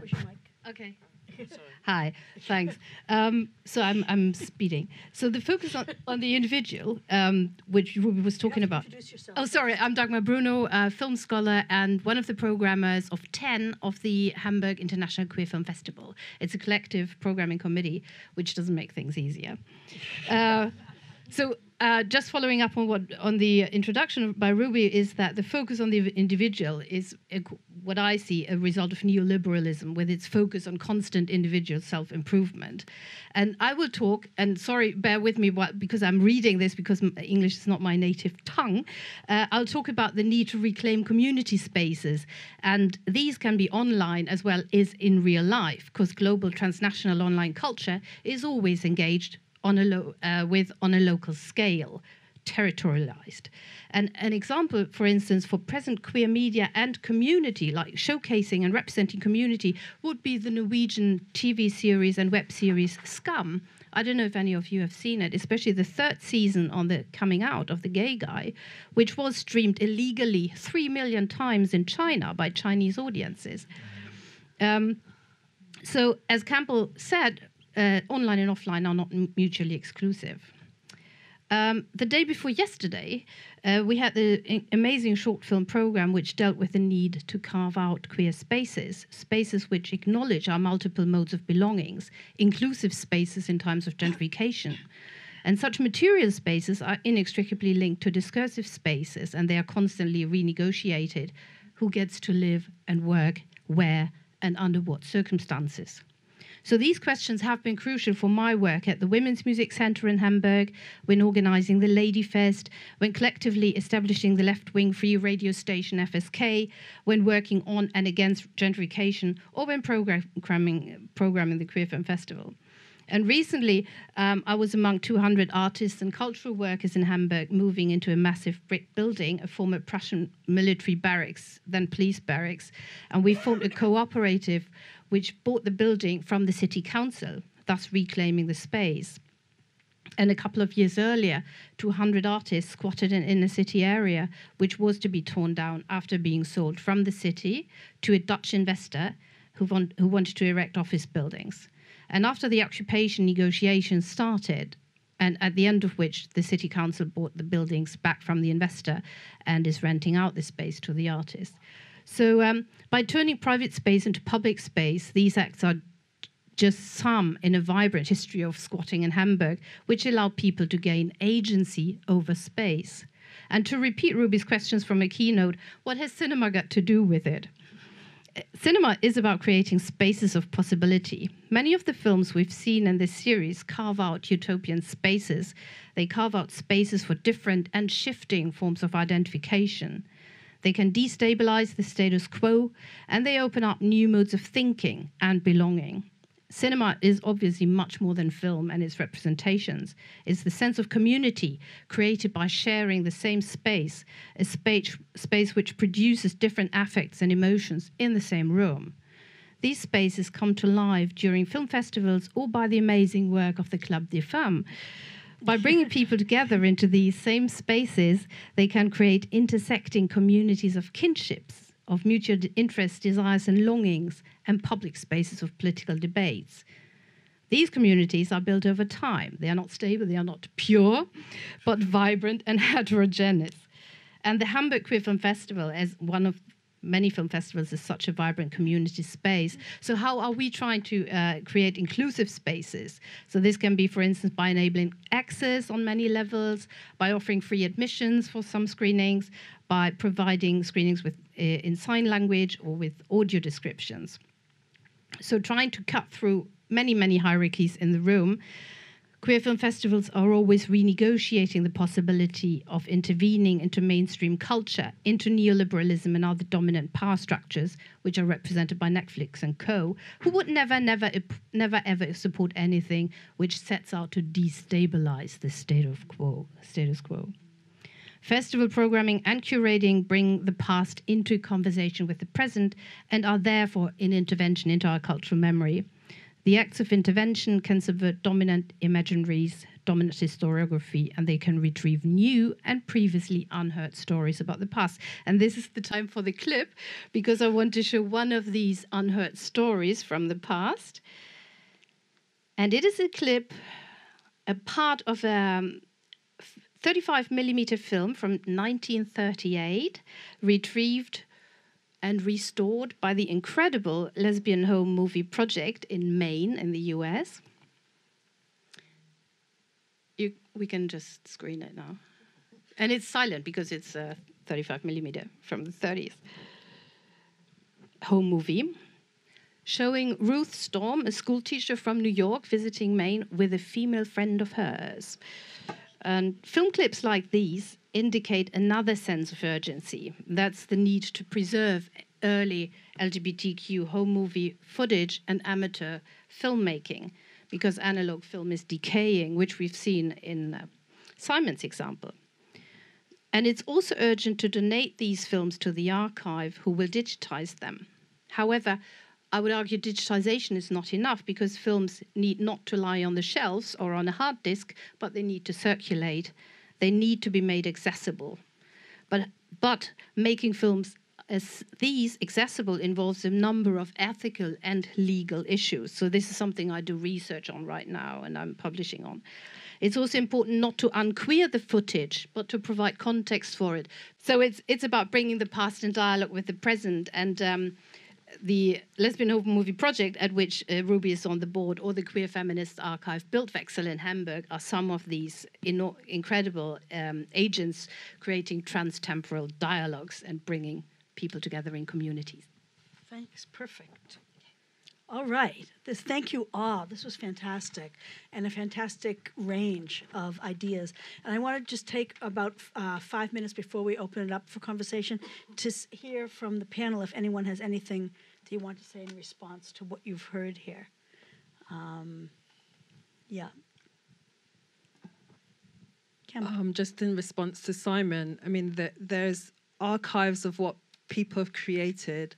Speaker 21: was your mic. Okay.
Speaker 12: Sorry.
Speaker 21: Hi, thanks. So I'm speeding. So the focus on the individual, which Ruby was talking about.
Speaker 2: Introduce yourself.
Speaker 21: Oh, sorry. I'm Dagmar Brunow, film scholar and one of the programmers of 10 of the Hamburg International Queer Film Festival. It's a collective programming committee, which doesn't make things easier. Just following up on the introduction by Ruby is that the focus on the individual is what I see a result of neoliberalism with its focus on constant individual self-improvement. And I will talk, and sorry, bear with me because I'm reading this because English is not my native tongue. I'll talk about the need to reclaim community spaces. And these can be online as well as in real life, because global transnational online culture is always engaged on a local scale, territorialized. And an example, for instance, for present queer media and community, like showcasing and representing community, would be the Norwegian TV series and web series Scum. I don't know if any of you have seen it, especially the third season on the coming out of the gay guy, which was streamed illegally 3 million times in China by Chinese audiences. So as Campbell said, online and offline are not mutually exclusive. The day before yesterday, we had the amazing short film program which dealt with the need to carve out queer spaces, spaces which acknowledge our multiple modes of belongings, inclusive spaces in times of gentrification. And such material spaces are inextricably linked to discursive spaces, and they are constantly renegotiated. Who gets to live and work where and under what circumstances? So these questions have been crucial for my work at the Women's Music Centre in Hamburg, when organising the Lady Fest, when collectively establishing the left-wing free radio station FSK, when working on and against gentrification, or when programming the Queer Film Festival. And recently, I was among 200 artists and cultural workers in Hamburg moving into a massive brick building, a former Prussian military barracks, then police barracks. And we formed a cooperative which bought the building from the city council, thus reclaiming the space. And a couple of years earlier, 200 artists squatted in an inner city area, which was to be torn down after being sold from the city to a Dutch investor who wanted to erect office buildings. And after the occupation, negotiations started, and at the end of which the city council bought the buildings back from the investor and is renting out the space to the artists. So by turning private space into public space, these acts are just some in a vibrant history of squatting in Hamburg, which allow people to gain agency over space. And to repeat Ruby's questions from a keynote, what has cinema got to do with it? Cinema is about creating spaces of possibility. Many of the films we've seen in this series carve out utopian spaces. They carve out spaces for different and shifting forms of identification. They can destabilize the status quo, and they open up new modes of thinking and belonging. Cinema is obviously much more than film and its representations. It's the sense of community created by sharing the same space, a space which produces different affects and emotions in the same room. These spaces come to life during film festivals or by the amazing work of the Club des Femmes. By bringing people together into these same spaces, they can create intersecting communities of kinships, of mutual interests, desires and longings, and public spaces of political debates. These communities are built over time. They are not stable, they are not pure, but vibrant and heterogeneous. And the Hamburg Queer Film Festival, as one of many film festivals, is such a vibrant community space. So how are we trying to create inclusive spaces? So this can be, for instance, by enabling access on many levels, by offering free admissions for some screenings, by providing screenings with in sign language or with audio descriptions. So trying to cut through many, many hierarchies in the room, queer film festivals are always renegotiating the possibility of intervening into mainstream culture, into neoliberalism and other dominant power structures, which are represented by Netflix and co., who would never ever support anything which sets out to destabilize the status quo. Festival programming and curating bring the past into conversation with the present and are therefore an intervention into our cultural memory. The acts of intervention can subvert dominant imaginaries, dominant historiography, and they can retrieve new and previously unheard stories about the past. And this is the time for the clip, because I want to show one of these unheard stories from the past. And it is a clip, a part of a 35mm film from 1938, retrieved and restored by the incredible Lesbian Home Movie Project in Maine in the US. We can just screen it now. And it's silent because it's 35mm from the 30s. Home movie, showing Ruth Storm, a school teacher from New York, visiting Maine with a female friend of hers. And film clips like these indicate another sense of urgency. That's the need to preserve early LGBTQ home movie footage and amateur filmmaking, because analog film is decaying, which we've seen in Simon's example. And it's also urgent to donate these films to the archive, who will digitize them. However, I would argue digitization is not enough, because films need not to lie on the shelves or on a hard disk, but they need to circulate. They need to be made accessible. But making films as these accessible involves a number of ethical and legal issues. So this is something I do research on right now and I'm publishing on. It's also important not to unqueer the footage, but to provide context for it. So it's about bringing the past in dialogue with the present, and the Lesbian Home Movie Project, at which Ruby is on the board, or the Queer Feminist Archive Bildwechsel in Hamburg, are some of these incredible agents creating transtemporal dialogues and bringing people together in communities.
Speaker 2: Thanks, perfect. All right. Thank you all. This was fantastic, and a fantastic range of ideas. And I want to just take about 5 minutes before we open it up for conversation to hear from the panel if anyone has anything that you want to say in response to what you've heard here. Yeah. Campbell.
Speaker 3: Just in response to Simon, I mean, there's archives of what people have created,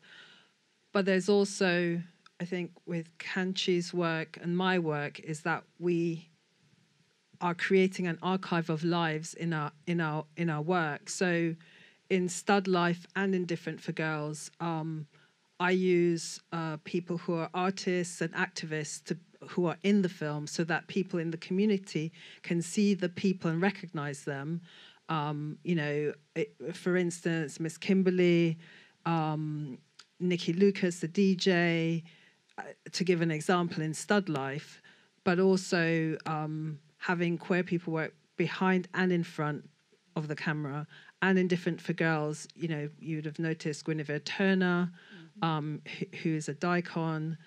Speaker 3: but there's also, I think, with Kanchi's work and my work, is that we are creating an archive of lives in our work. So, in Stud Life and Indifferent for Girls, I use people who are artists and activists who are in the film, so that people in the community can see the people and recognize them. For instance, Miss Kimberly, Nikki Lucas, the DJ, to give an example in Stud Life, but also having queer people work behind and in front of the camera. And Indifferent for Girls, you would have noticed Guinevere Turner, who is a daikon,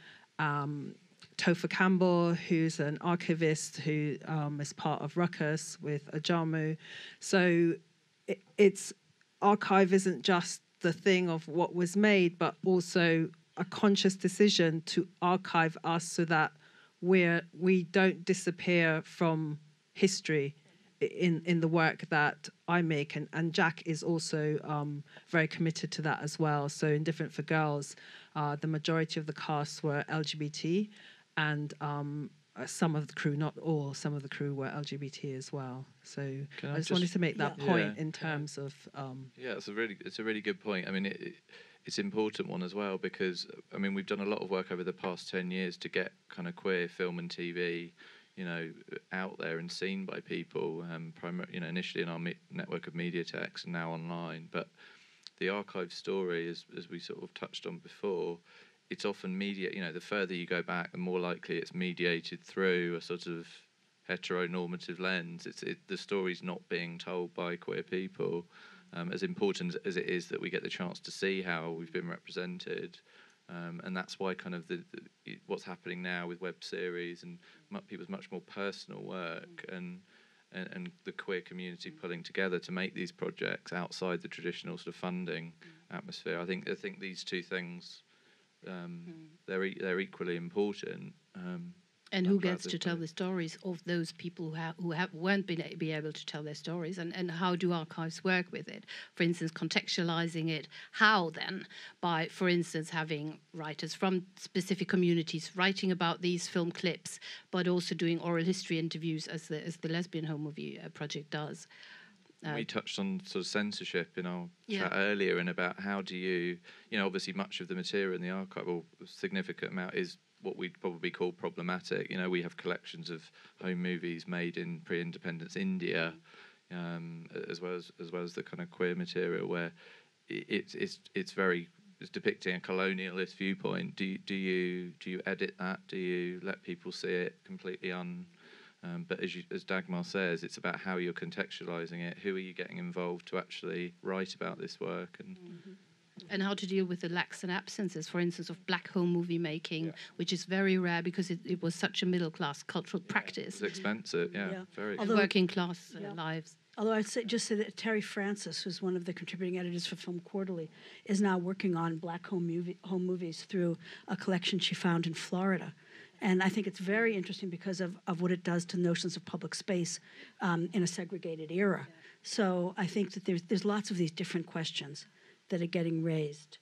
Speaker 3: Topher Campbell, who's an archivist who is part of Ruckus with Ajamu. So it's archive isn't just the thing of what was made, but also a conscious decision to archive us so that we don't disappear from history in the work that I make. And Jack is also very committed to that as well. So Indifferent for Girls, the majority of the cast were LGBT, and some of the crew, not all, some of the crew were LGBT as well. So I just wanted to make that point in terms of...
Speaker 10: Yeah, it's a really good point. I mean, it's an important one as well, because, I mean, we've done a lot of work over the past 10 years to get kind of queer film and TV, out there and seen by people, initially in our network of mediatheks and now online. But the archive story, as we sort of touched on before, it's often the further you go back, the more likely it's mediated through a sort of heteronormative lens. The story's not being told by queer people. As important as it is that we get the chance to see how we've been represented, and that's why kind of what's happening now with web series and people's much more personal work and the queer community pulling together to make these projects outside the traditional sort of funding atmosphere. I think these two things, they're equally important.
Speaker 21: And who gets to tell the stories of those people who weren't be able to tell their stories, and how do archives work with it? For instance, contextualizing it. How then? By, for instance, having writers from specific communities writing about these film clips, but also doing oral history interviews as the Lesbian Home Movie Project does.
Speaker 10: We touched on sort of censorship in our chat earlier, and about how do you obviously much of the material in the archive, or a significant amount, is what we'd probably call problematic. We have collections of home movies made in pre-independence India, as well as the kind of queer material where it's depicting a colonialist viewpoint. Do you edit that? Do you let people see it completely but as Dagmar says, it's about how you're contextualizing it. Who are you getting involved to actually write about this work, and
Speaker 21: how to deal with the lacks and absences, for instance, of black home movie making, which is very rare because it was such a middle-class cultural practice.
Speaker 10: It's expensive, very
Speaker 21: expensive. Working-class lives.
Speaker 2: Although I'd say that Terry Francis, who's one of the contributing editors for Film Quarterly, is now working on black home movies through a collection she found in Florida. And I think it's very interesting because of what it does to notions of public space in a segregated era. So I think that there's lots of these different questions that are getting raised.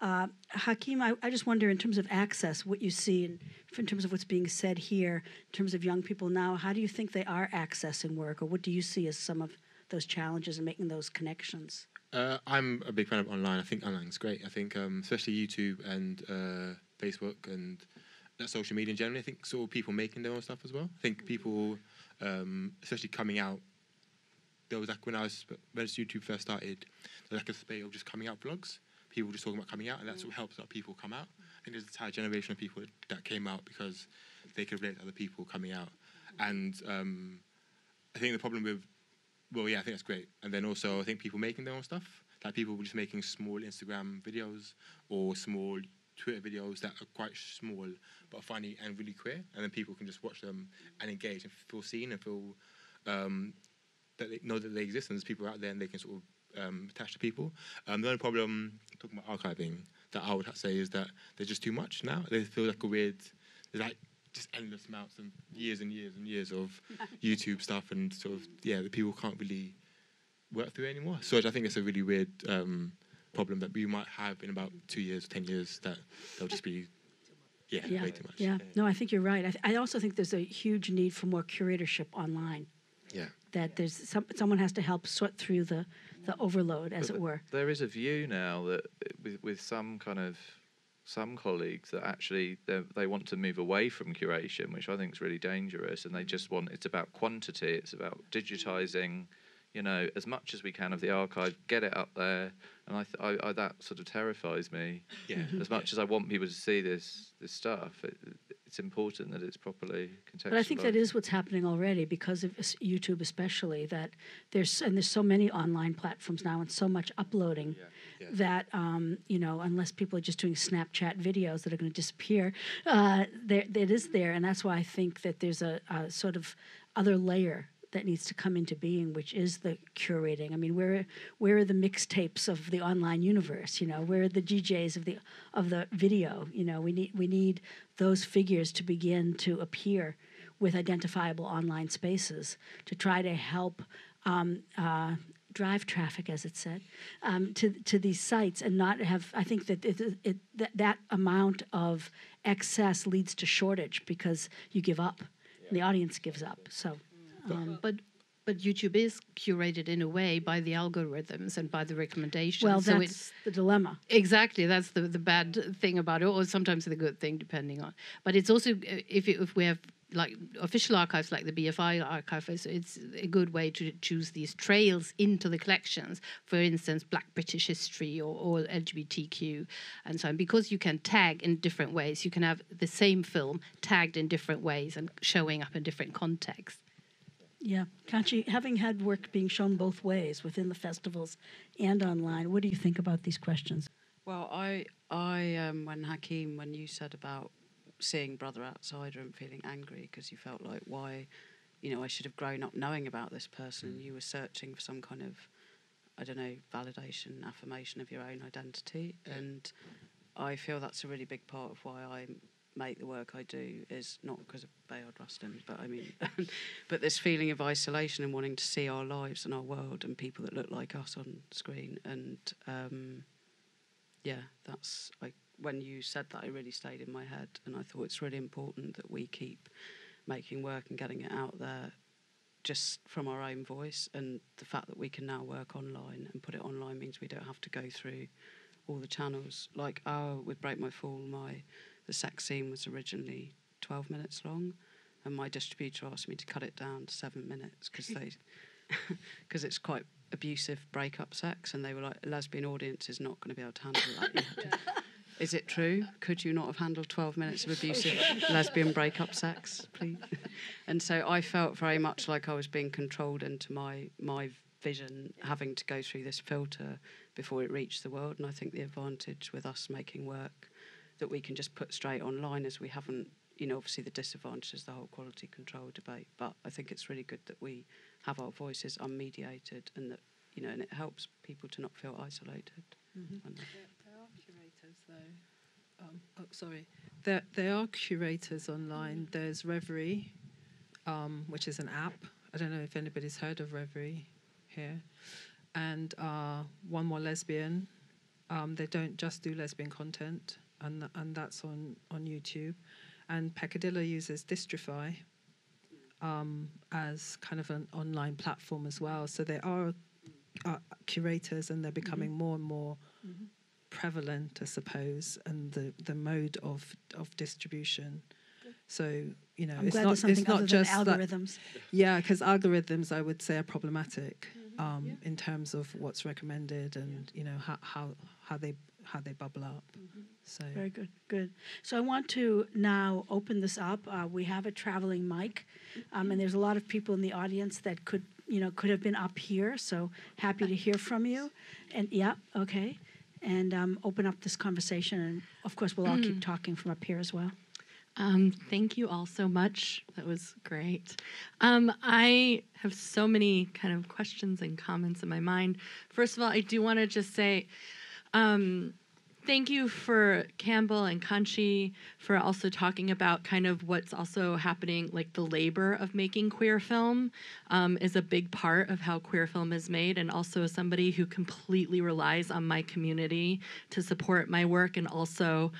Speaker 2: Hakeem, I just wonder, in terms of access, what you see in terms of what's being said here, in terms of young people now, how do you think they are accessing work, or what do you see as some of those challenges in making those connections?
Speaker 15: I'm a big fan of online. I think online is great. I think especially YouTube and Facebook and social media in general. I think sort of people making their own stuff as well. I think people, especially coming out, there was like when YouTube first started, there was like a spate of just coming out vlogs. People just talking about coming out, and that's what helps other people come out. I think there's an entire generation of people that came out because they could relate to other people coming out. And I think the problem with, I think that's great. And then also I think people making their own stuff, like people just making small Instagram videos or small Twitter videos that are quite small but funny and really queer, and then people can just watch them and engage and feel seen and feel that they know that they exist and there's people out there and they can sort of attach to people. The only problem, talking about archiving, that I would say is that there's just too much now. They feel like there's like just endless amounts and years and years and years of YouTube stuff, and sort of, the people can't really work through it anymore. So I think it's a really weird problem that we might have in about 2 years, 10 years, that they'll just be way too much.
Speaker 2: Yeah, no, I think you're right. I also think there's a huge need for more curatorship online.
Speaker 15: Yeah.
Speaker 2: That there's someone has to help sort through the overload, as it were.
Speaker 10: There is a view now that with some colleagues that actually they want to move away from curation, which I think is really dangerous, and they just it's about quantity, it's about digitising, as much as we can of the archive, get it up there, and I that sort of terrifies me.
Speaker 15: Yeah.
Speaker 10: As much as I want people to see this stuff, it's important that it's properly contextualised.
Speaker 2: But I think that is what's happening already because of YouTube, especially, that there's so many online platforms now and so much uploading that unless people are just doing Snapchat videos that are going to disappear, it is there, and that's why I think that there's a sort of other layer that needs to come into being, which is the curating. I mean, where are the mixtapes of the online universe? Where are the DJs of the video? We need those figures to begin to appear with identifiable online spaces to try to help drive traffic, as it said, to these sites, and not have. I think that that amount of excess leads to shortage because you give up, and the audience gives up. So.
Speaker 21: But YouTube is curated in a way by the algorithms and by the recommendations.
Speaker 2: Well,
Speaker 21: so
Speaker 2: that's
Speaker 21: it's
Speaker 2: the dilemma.
Speaker 21: Exactly, that's the bad thing about it, or sometimes the good thing, depending on. But it's also, if we have like official archives like the BFI archive, it's a good way to choose these trails into the collections. For instance, Black British history or LGBTQ and so on. Because you can tag in different ways, you can have the same film tagged in different ways and showing up in different contexts.
Speaker 2: Yeah, Kanchi, having had work being shown both ways within the festivals and online, what do you think about these questions?
Speaker 12: Well, I when you said about seeing Brother Outsider and feeling angry because you felt like why, I should have grown up knowing about this person, and you were searching for some kind of, validation, affirmation of your own identity, and I feel that's a really big part of why I make the work I do, is not because of Bayard Rustin, but I mean, but this feeling of isolation and wanting to see our lives and our world and people that look like us on screen. And that's like when you said that, it really stayed in my head, and I thought it's really important that we keep making work and getting it out there just from our own voice. And the fact that we can now work online and put it online means we don't have to go through all the channels. Like with Break My Fall, the sex scene was originally 12 minutes long, and my distributor asked me to cut it down to 7 minutes because it's quite abusive breakup sex, and they were like, a lesbian audience is not going to be able to handle that. Is it true? Could you not have handled 12 minutes of abusive lesbian breakup sex, please? And so I felt very much like I was being controlled into my vision, having to go through this filter before it reached the world. And I think the advantage with us making work that we can just put straight online is we haven't, obviously the disadvantage is the whole quality control debate, but I think it's really good that we have our voices unmediated, and that, and it helps people to not feel isolated.
Speaker 3: Mm-hmm. There are curators, though. There are curators online. There's Reverie, which is an app. I don't know if anybody's heard of Reverie here. And One More Lesbian. They don't just do lesbian content, and that's on YouTube. And Peccadillo uses Distrify as kind of an online platform as well. So there are curators, and they're becoming more and more prevalent, I suppose, and the mode of distribution. So
Speaker 2: I'm
Speaker 3: it's
Speaker 2: glad
Speaker 3: not
Speaker 2: there's something
Speaker 3: it's not
Speaker 2: other
Speaker 3: just
Speaker 2: than algorithms.
Speaker 3: Because algorithms, I would say, are problematic in terms of what's recommended and how they bubble up. So
Speaker 2: very good. So I want to now open this up. We have a traveling mic, and there's a lot of people in the audience that could have been up here. So happy to hear from you. And okay. and open up this conversation. And of course, we'll all keep talking from up here as well.
Speaker 1: Thank you all so much. That was great. I have so many kind of questions and comments in my mind. First of all, I do want to just say thank you for Campbell and Kanchi for also talking about kind of what's also happening, like the labor of making queer film is a big part of how queer film is made, and also as somebody who completely relies on my community to support my work, and also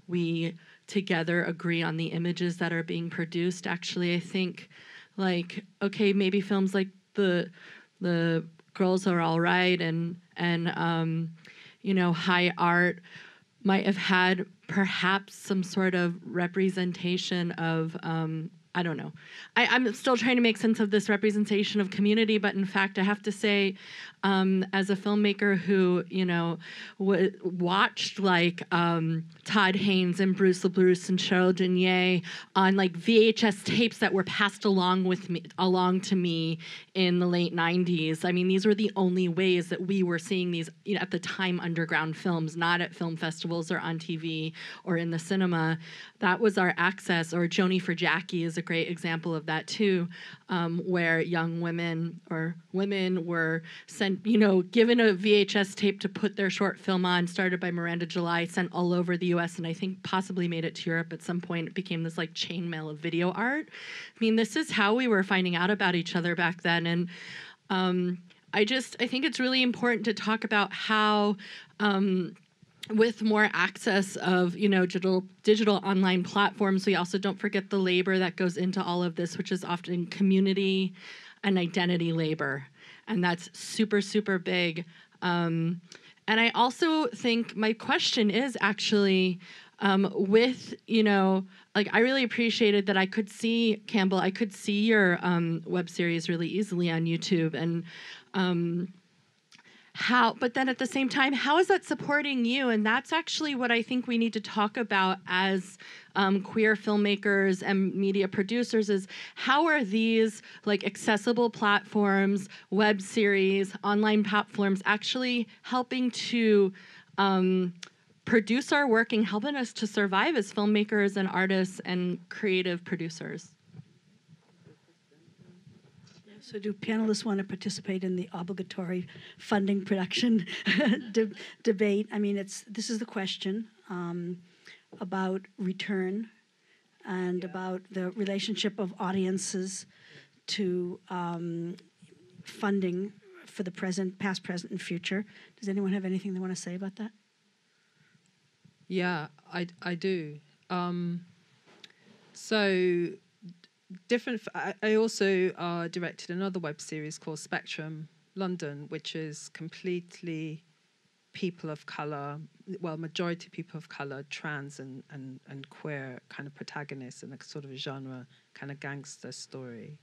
Speaker 1: we together agree on the images that are being produced. Actually, I think, like, okay, maybe films like the Girls Are All Right and you know, High Art might have had perhaps some sort of representation of I don't know. I'm still trying to make sense of this representation of community, but in fact, I have to say, as a filmmaker who, you know, watched like Todd Haynes and Bruce LaBruce and Cheryl Denier on like VHS tapes that were passed along to me in the late 90s. I mean, these were the only ways that we were seeing these, you know, at the time, underground films, not at film festivals or on TV or in the cinema. That was our access. Or Joni for Jackie is a great example of that too, where young women or women were sent, you know, given a VHS tape to put their short film on, started by Miranda July, sent all over the US, and I think possibly made it to Europe at some point. It became this like chainmail of video art. I mean, this is how we were finding out about each other back then. And I think it's really important to talk about how with more access of, you know, digital online platforms, we also don't forget the labor that goes into all of this, which is often community and identity labor. And that's super, super big. And I also think my question is actually with, you know, like I really appreciated that I could see, Campbell, I could see your web series really easily on YouTube. And but then at the same time, how is that supporting you? And that's actually what I think we need to talk about as queer filmmakers and media producers, is how are these like accessible platforms, web series, online platforms actually helping to produce our work and helping us to survive as filmmakers and artists and creative producers?
Speaker 2: So do panelists want to participate in the obligatory funding production debate? I mean, this is the question about return and about the relationship of audiences to funding for the present, past, present, and future. Does anyone have anything they want to say about that?
Speaker 3: Yeah, I do. So different. I also directed another web series called Spectrum London, which is completely people of color, well, majority people of color, trans and queer kind of protagonists in a sort of genre kind of gangster story.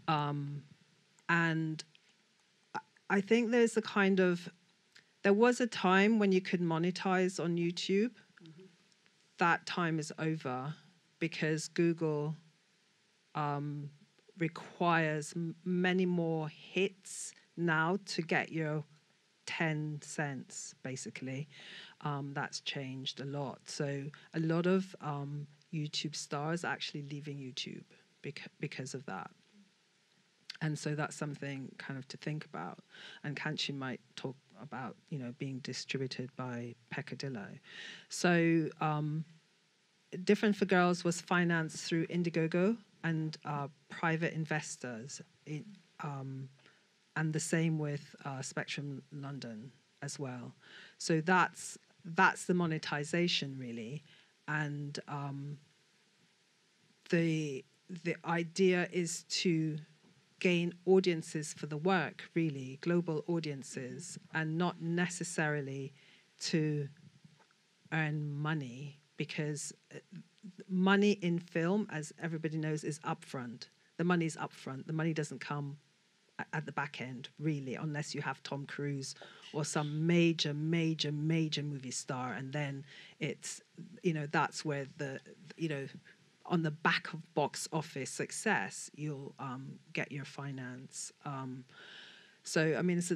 Speaker 3: And I think there's a kind of, there was a time when you could monetize on YouTube. Mm-hmm. That time is over because Google requires many more hits now to get your 10 cents, basically. That's changed a lot. So a lot of YouTube stars are actually leaving YouTube because of that. And so that's something kind of to think about. And Kanchi might talk about, you know, being distributed by Peccadillo. So Different for Girls was financed through Indiegogo and private investors, and the same with Spectrum London as well. So that's the monetization really, and the idea is to gain audiences for the work, really, global audiences, and not necessarily to earn money, because money in film, as everybody knows, is upfront. The money's upfront. The money doesn't come at the back end, really, unless you have Tom Cruise or some major movie star, and then it's, you know, that's where the, you know, on the back of box office success, you'll get your finance. So, I mean, it's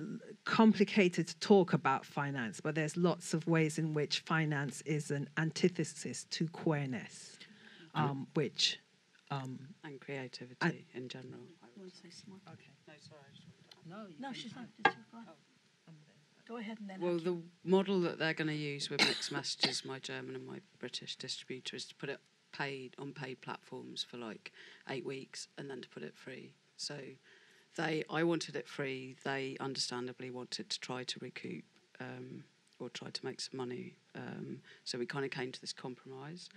Speaker 3: complicated to talk about finance, but there's lots of ways in which finance is an antithesis to queerness, which...
Speaker 12: and creativity in general.
Speaker 2: Want to say some more?
Speaker 12: Okay. No, sorry.
Speaker 2: No, she's not. It's your go. Go ahead and then.
Speaker 12: Well, the model that they're going to use with Mixed Messages, my German and my British distributor, is to put it on paid platforms for like 8 weeks and then to put it free. So I wanted it free. They understandably wanted to try to recoup or try to make some money. So we kind of came to this compromise.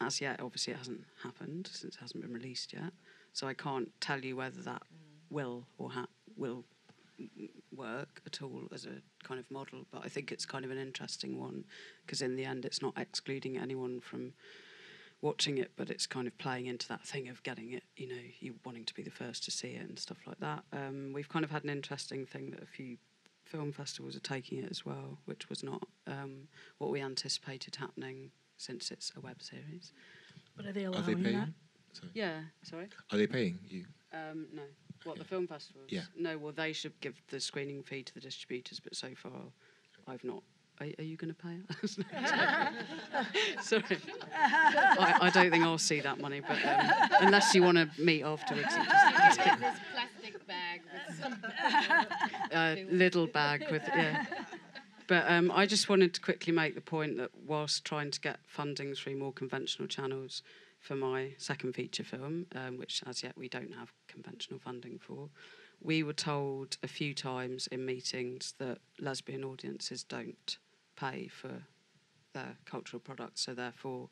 Speaker 12: As yet, obviously, it hasn't happened since it hasn't been released yet. So I can't tell you whether that will or will work at all as a kind of model. But I think it's kind of an interesting one because in the end, it's not excluding anyone from watching it, but it's kind of playing into that thing of getting it, you know, you wanting to be the first to see it and stuff like that. We've kind of had an interesting thing that a few film festivals are taking it as well, which was not what we anticipated happening since it's a web series.
Speaker 2: But are they allowing that?
Speaker 15: Sorry.
Speaker 12: Yeah, sorry?
Speaker 15: Are they paying you?
Speaker 12: No. What, the film festivals?
Speaker 15: Yeah.
Speaker 12: No, well, they should give the screening fee to the distributors, but so far I've not. Are you going to pay us? Sorry. I don't think I'll see that money, but unless you want to meet afterwards.
Speaker 21: This plastic bag with some...
Speaker 12: little bag with, yeah. But I just wanted to quickly make the point that whilst trying to get funding through more conventional channels for my second feature film, which as yet we don't have conventional funding for, we were told a few times in meetings that lesbian audiences don't pay for their cultural products, so therefore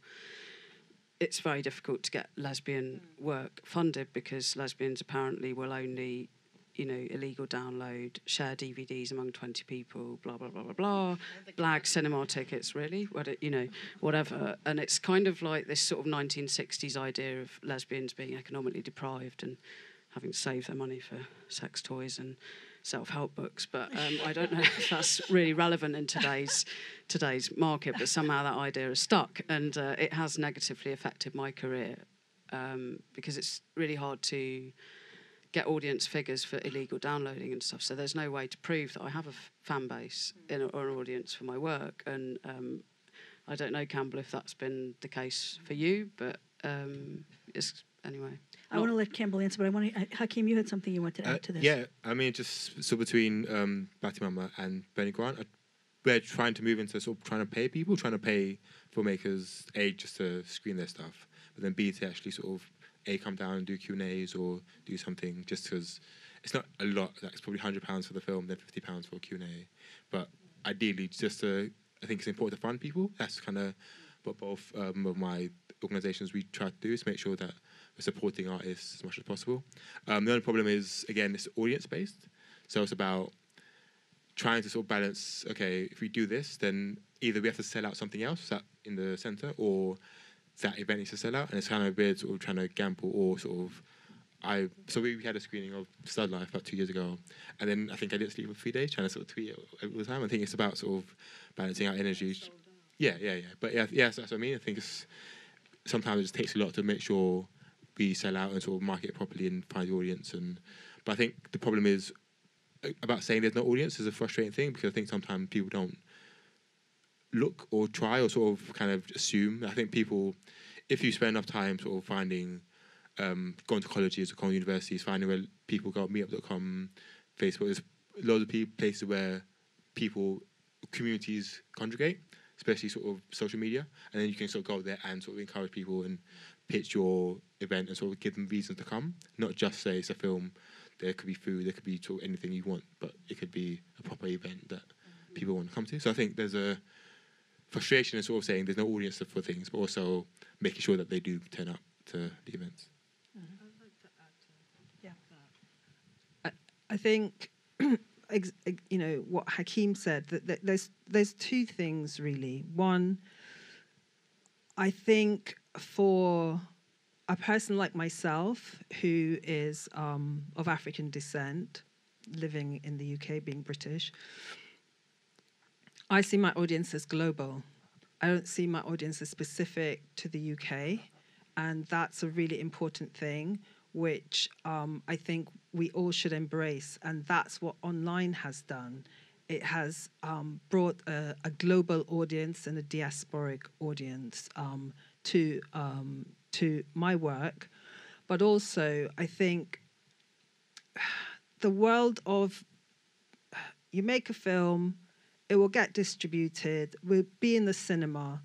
Speaker 12: it's very difficult to get lesbian work funded because lesbians apparently will only, you know, illegal download, share DVDs among 20 people, blah, blah, blah, blah, blah, blag cinema tickets, really, you know, whatever. And it's kind of like this sort of 1960s idea of lesbians being economically deprived and having to save their money for sex toys and self-help books. But I don't know if that's really relevant in today's market, but somehow that idea is stuck. And it has negatively affected my career because it's really hard to get audience figures for illegal downloading and stuff. So there's no way to prove that I have a fan base or an audience for my work. And I don't know, Campbell, if that's been the case for you, but it's anyway.
Speaker 2: I want to let Campbell answer, but I want to, Hakeem, you had something you wanted to add to this.
Speaker 15: Yeah, I mean, just so between Batty Mama and Benny Grant, we're trying to move into sort of trying to pay people, trying to pay filmmakers, A, just to screen their stuff, but then B, to actually sort of A, come down and do Q&As or do something, just because it's not a lot. Like, it's probably £100 for the film, then £50 for a Q&A. But ideally, just to, I think it's important to fund people. That's kind of what both of my organisations we try to do, is make sure that we're supporting artists as much as possible. The only problem is, again, it's audience-based. So it's about trying to sort of balance, okay, if we do this, then either we have to sell out something else in the centre, or that event needs to sell out, and it's kind of weird sort of trying to gamble or sort of... So we had a screening of Stud Life about 2 years ago, and then I think I didn't sleep for 3 days trying to sort of tweet it all the time. I think it's about sort of balancing out energy. Yeah. But yeah, that's what I mean. I think sometimes it just takes a lot to make sure we sell out and sort of market it properly and find the audience. But I think the problem is about saying there's no audience is a frustrating thing, because I think sometimes people don't look or try or sort of kind of assume. I think people, if you spend enough time sort of finding, going to colleges or going to universities, finding where people go, meetup.com, Facebook, there's loads of places where communities congregate, especially sort of social media, and then you can sort of go there and sort of encourage people and pitch your event and sort of give them reasons to come, not just say it's a film. There could be food, there could be sort of anything you want, but it could be a proper event that people want to come to. So I think there's a frustration in sort of saying there's no audience for things, but also making sure that they do turn up to the events.
Speaker 3: Yeah. I think, you know, what Hakeem said, that there's two things really. One, I think for a person like myself who is of African descent, living in the UK, being British, I see my audience as global. I don't see my audience as specific to the UK, and that's a really important thing. which I think we all should embrace. And that's what online has done. It has brought a global audience and a diasporic audience to my work. But also, I think the world of, you make a film, it will get distributed, we'll be in the cinema.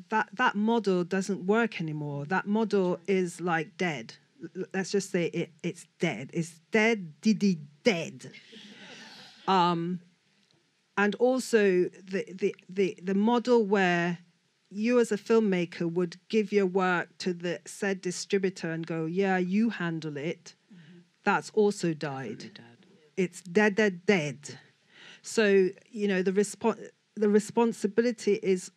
Speaker 3: That model doesn't work anymore. That model is like dead. Let's just say it's dead. It's dead, dead. And also the model where you as a filmmaker would give your work to the said distributor and go, yeah, you handle it. That's also died. It's dead. So, you know, the responsibility is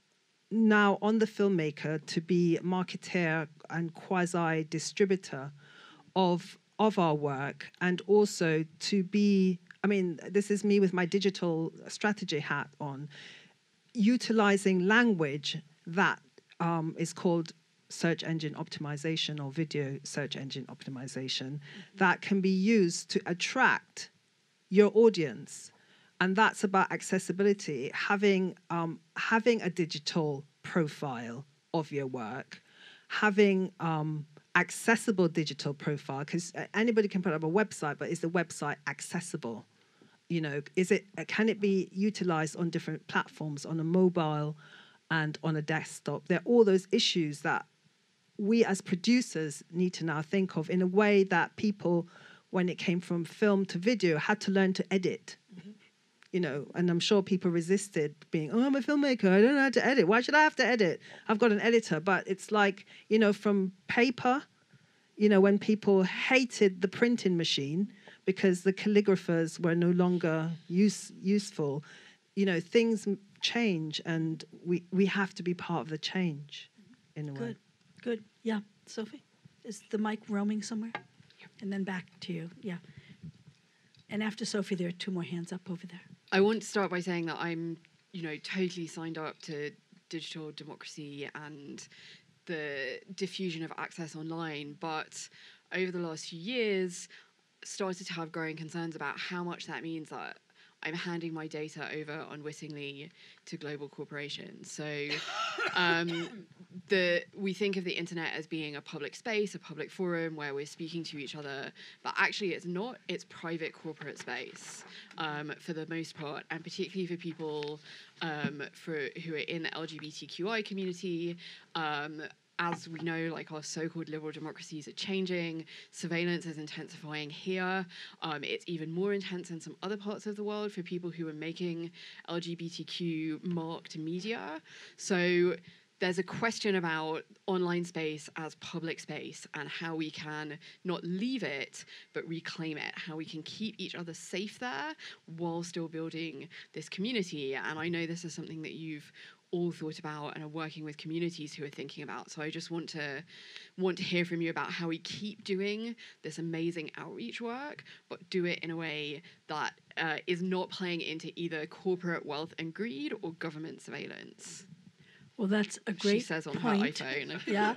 Speaker 3: now on the filmmaker to be marketeer and quasi-distributor of our work, and also to be, I mean, this is me with my digital strategy hat on, utilizing language that is called search engine optimization or video search engine optimization that can be used to attract your audience. And that's about accessibility, having a digital profile of your work, having accessible digital profile, because anybody can put up a website, but is the website accessible? You know, can it be utilized on different platforms, on a mobile and on a desktop? There are all those issues that we as producers need to now think of in a way that people, when it came from film to video, had to learn to edit. You know, and I'm sure people resisted being, oh, I'm a filmmaker, I don't know how to edit. Why should I have to edit? I've got an editor. But it's like, you know, from paper, you know, when people hated the printing machine because the calligraphers were no longer useful, you know, things change, and we have to be part of the change in a way.
Speaker 2: Good. Yeah. Sophie, is the mic roaming somewhere? And then back to you. Yeah. And after Sophie, there are two more hands up over there.
Speaker 8: I want to start by saying that I'm, you know, totally signed up to digital democracy and the diffusion of access online, but over the last few years, started to have growing concerns about how much that means that I'm handing my data over unwittingly to global corporations. So we think of the internet as being a public space, a public forum where we're speaking to each other, but actually it's not. It's private corporate space for the most part, and particularly for people who are in the LGBTQI community. As we know, like, our so-called liberal democracies are changing. Surveillance is intensifying here. It's even more intense in some other parts of the world for people who are making LGBTQ marked media. So there's a question about online space as public space and how we can not leave it, but reclaim it, how we can keep each other safe there while still building this community. And I know this is something that you've all thought about and are working with communities who are thinking about. So I just want to hear from you about how we keep doing this amazing outreach work, but do it in a way that is not playing into either corporate wealth and greed or government surveillance.
Speaker 2: Well, that's a great
Speaker 8: She says on
Speaker 2: point.
Speaker 8: her iPhone.
Speaker 2: Yeah,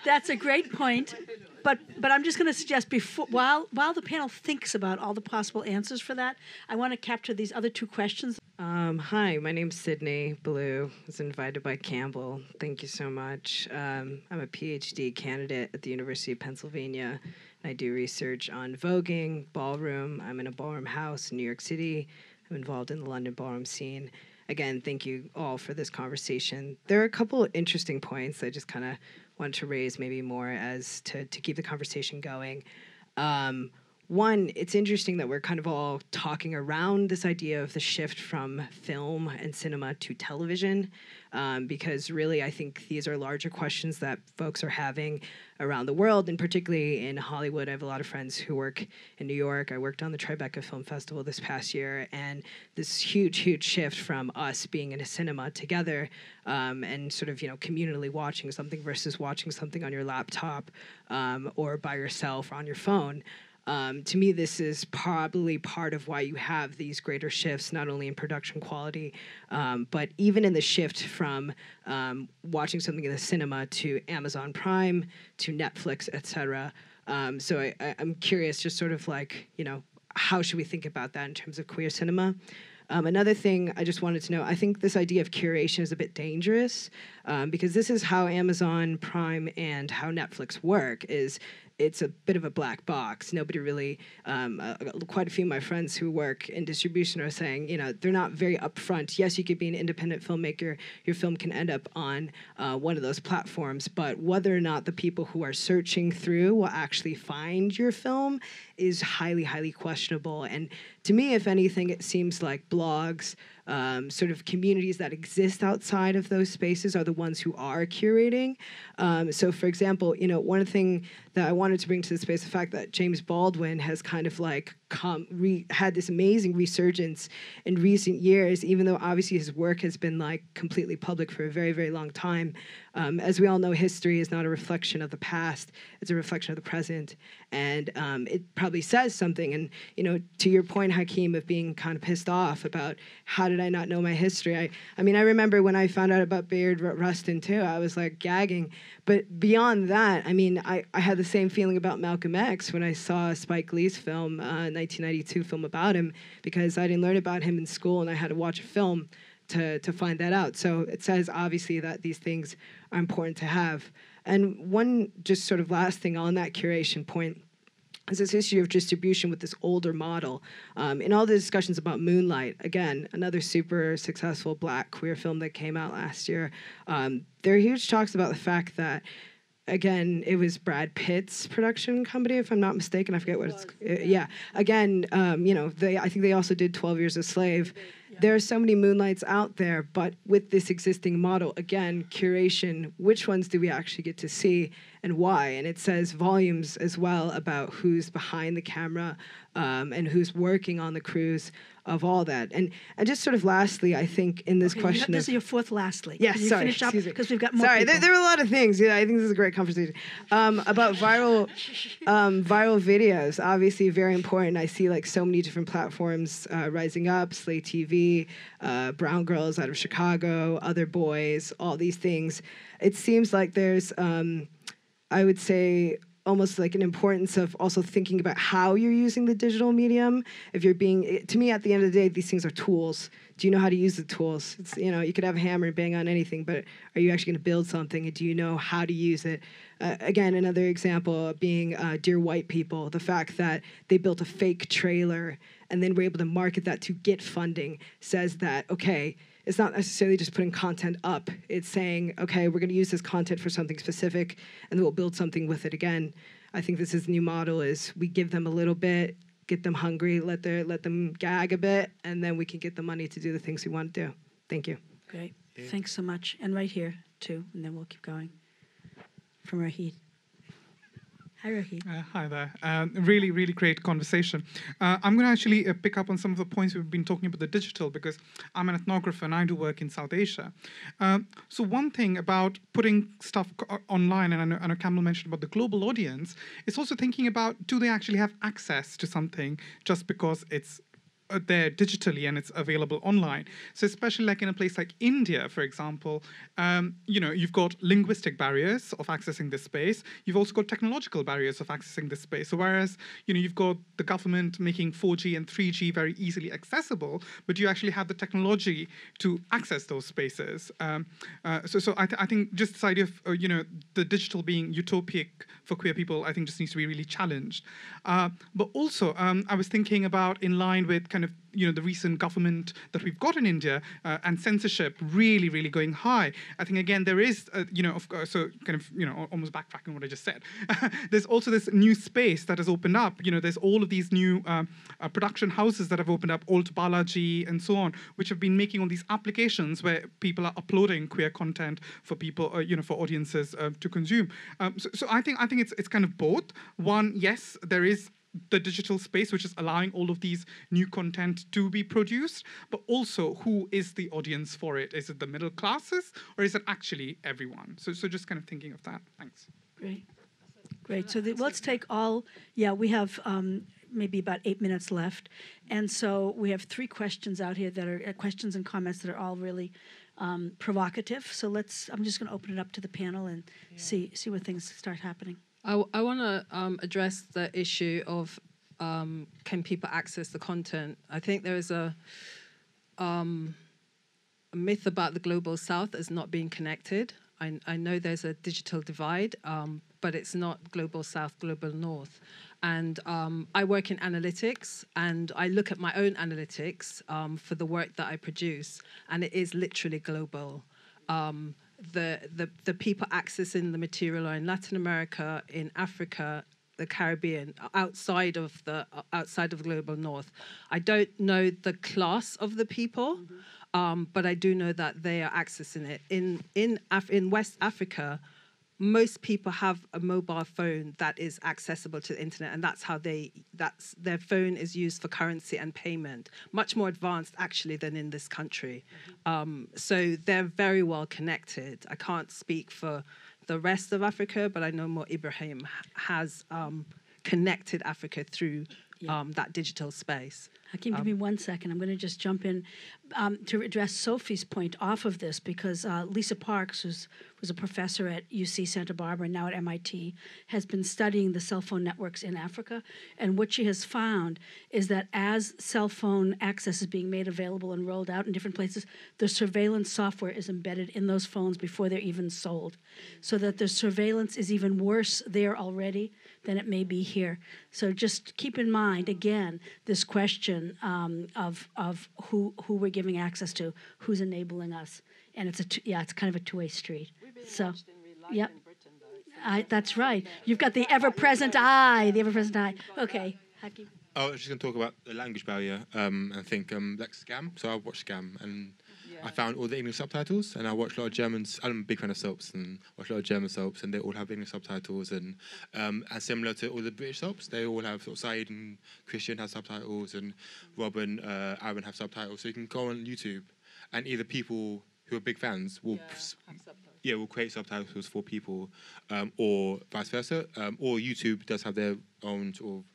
Speaker 2: that's a great point. But I'm just going to suggest while the panel thinks about all the possible answers for that, I want to capture these other two questions.
Speaker 22: Hi, my name's Sydney Blue. I was invited by Campbell. Thank you so much. I'm a PhD candidate at the University of Pennsylvania, and I do research on voguing, ballroom. I'm in a ballroom house in New York City. I'm involved in the London ballroom scene. Again, thank you all for this conversation. There are a couple of interesting points I just kind of wanted to raise maybe more as to keep the conversation going. One, it's interesting that we're kind of all talking around this idea of the shift from film and cinema to television, because really I think these are larger questions that folks are having around the world, and particularly in Hollywood. I have a lot of friends who work in New York. I worked on the Tribeca Film Festival this past year, and this huge shift from us being in a cinema together and sort of, you know, communally watching something versus watching something on your laptop or by yourself or on your phone. To me, this is probably part of why you have these greater shifts, not only in production quality, but even in the shift from watching something in the cinema to Amazon Prime, to Netflix, etc. So I'm curious, just sort of like, how should we think about that in terms of queer cinema? Another thing I just wanted to know, I think this idea of curation is a bit dangerous because this is how Amazon Prime and how Netflix work, is it's a bit of a black box. Nobody really, quite a few of my friends who work in distribution are saying, they're not very upfront. Yes, you could be an independent filmmaker. Your film can end up on one of those platforms, but whether or not the people who are searching through will actually find your film is highly, highly questionable. And to me, if anything, it seems like blogs, sort of communities that exist outside of those spaces are the ones who are curating. So, for example, one thing that I wanted to bring to the space, the fact that James Baldwin has kind of like had this amazing resurgence in recent years, even though obviously his work has been like completely public for a very, very long time. As we all know, history is not a reflection of the past, it's a reflection of the present. And it probably says something. And, to your point, Hakeem, of being kind of pissed off about how did I not know my history? I mean, I remember when I found out about Bayard Rustin too, I was like gagging. But beyond that, I mean, I had the same feeling about Malcolm X when I saw Spike Lee's film, 1992 film about him, because I didn't learn about him in school and I had to watch a film to find that out. So it says obviously that these things are important to have. And one just sort of last thing on that curation point is this issue of distribution with this older model. In all the discussions about Moonlight, again, another super successful Black queer film that came out last year, there are huge talks about the fact that, again, it was Brad Pitt's production company, if I'm not mistaken. I forget what it's. Yeah. Again, I think they also did 12 Years a Slave. There are so many Moonlights out there, but with this existing model, again, curation, which ones do we actually get to see and why? And it says volumes as well about who's behind the camera and who's working on the crews of all that. And just sort of lastly, I think in this question
Speaker 2: this is your fourth lastly.
Speaker 22: Yes,
Speaker 2: Can you
Speaker 22: sorry,
Speaker 2: finish up?
Speaker 22: excuse me.
Speaker 2: Because we've got more
Speaker 22: Sorry,
Speaker 2: people.
Speaker 22: there were a lot of things. Yeah, I think this is a great conversation. About viral videos, obviously very important. I see like so many different platforms rising up, Slay TV, Brown Girls out of Chicago, Other Boys, all these things. It seems like there's, I would say, almost like an importance of also thinking about how you're using the digital medium. If you're to me, at the end of the day, these things are tools. Do you know how to use the tools? It's, you could have a hammer and bang on anything, but are you actually going to build something? And do you know how to use it? Again, another example being Dear White People, the fact that they built a fake trailer and then were able to market that to get funding says that, okay, it's not necessarily just putting content up. It's saying, okay, we're going to use this content for something specific, and then we'll build something with it again. I think this is the new model: is we give them a little bit, get them hungry, let them gag a bit, and then we can get the money to do the things we want to do. Thank you.
Speaker 2: Great. Thanks so much. And right here too, and then we'll keep going. From Rahid. Hi, Rahid.
Speaker 4: Hi there. Really, really great conversation. I'm going to actually pick up on some of the points we've been talking about the digital, because I'm an ethnographer and I do work in South Asia. So one thing about putting stuff online, and I know Campbell mentioned about the global audience, is also thinking about, do they actually have access to something just because it's there digitally and it's available online. So especially like in a place like India, for example, you've got linguistic barriers of accessing this space. You've also got technological barriers of accessing this space. So whereas, you've got the government making 4G and 3G very easily accessible, but you actually have the technology to access those spaces. So I think just this idea of, the digital being utopic for queer people, I think just needs to be really challenged. But also, I was thinking about, in line with kind of the recent government that we've got in India and censorship really, really going high. I think again there is, of course, so kind of almost backtracking what I just said. There's also this new space that has opened up. There's all of these new production houses that have opened up, Alt Balaji and so on, which have been making all these applications where people are uploading queer content for people, for audiences to consume. So I think it's kind of both. One, yes, there is the digital space, which is allowing all of these new content to be produced, but also who is the audience for it? Is it the middle classes, or is it actually everyone? So just kind of thinking of that. Thanks.
Speaker 2: Great. So let's take all. Yeah, we have maybe about 8 minutes left, and so we have 3 questions out here that are questions and comments that are all really provocative. So I'm just going to open it up to the panel and see where things start happening.
Speaker 3: I want to address the issue of can people access the content. I think there is a myth about the global south as not being connected. I know there's a digital divide, but it's not global south, global north. And I work in analytics, and I look at my own analytics for the work that I produce, and it is literally global. The people accessing the material are in Latin America, in Africa, the Caribbean, outside of the global north. I don't know the class of the people, but I do know that they are accessing it. In West Africa, most people have a mobile phone that is accessible to the internet, and that's their phone is used for currency and payment, much more advanced actually than in this country. So they're very well connected. I can't speak for the rest of Africa, but I know more Ibrahim has connected Africa through that digital space.
Speaker 2: Hakeem, give me 1 second. I'm going to just jump in to address Sophie's point off of this, because Lisa Parks, who was a professor at UC Santa Barbara and now at MIT, has been studying the cell phone networks in Africa. And what she has found is that as cell phone access is being made available and rolled out in different places, the surveillance software is embedded in those phones before they're even sold, so that the surveillance is even worse there already than it may be here. So just keep in mind, again, this question of who we're giving access to, who's enabling us, and it's kind of a two-way street. So, yep, that's right. You've got the ever-present eye, Okay, Hakeem.
Speaker 15: I was just going to talk about the language barrier and think like Scam. So I watched Scam and I found all the English subtitles, and I watched a lot of Germans. I'm a big fan of soaps and watch a lot of German soaps, and they all have English subtitles, and similar to all the British soaps, they all have sort of Saeed and Christian have subtitles, and Rob and Aaron have subtitles. So you can go on YouTube, and either people who are big fans will will create subtitles for people, or vice versa, or YouTube does have their own sort of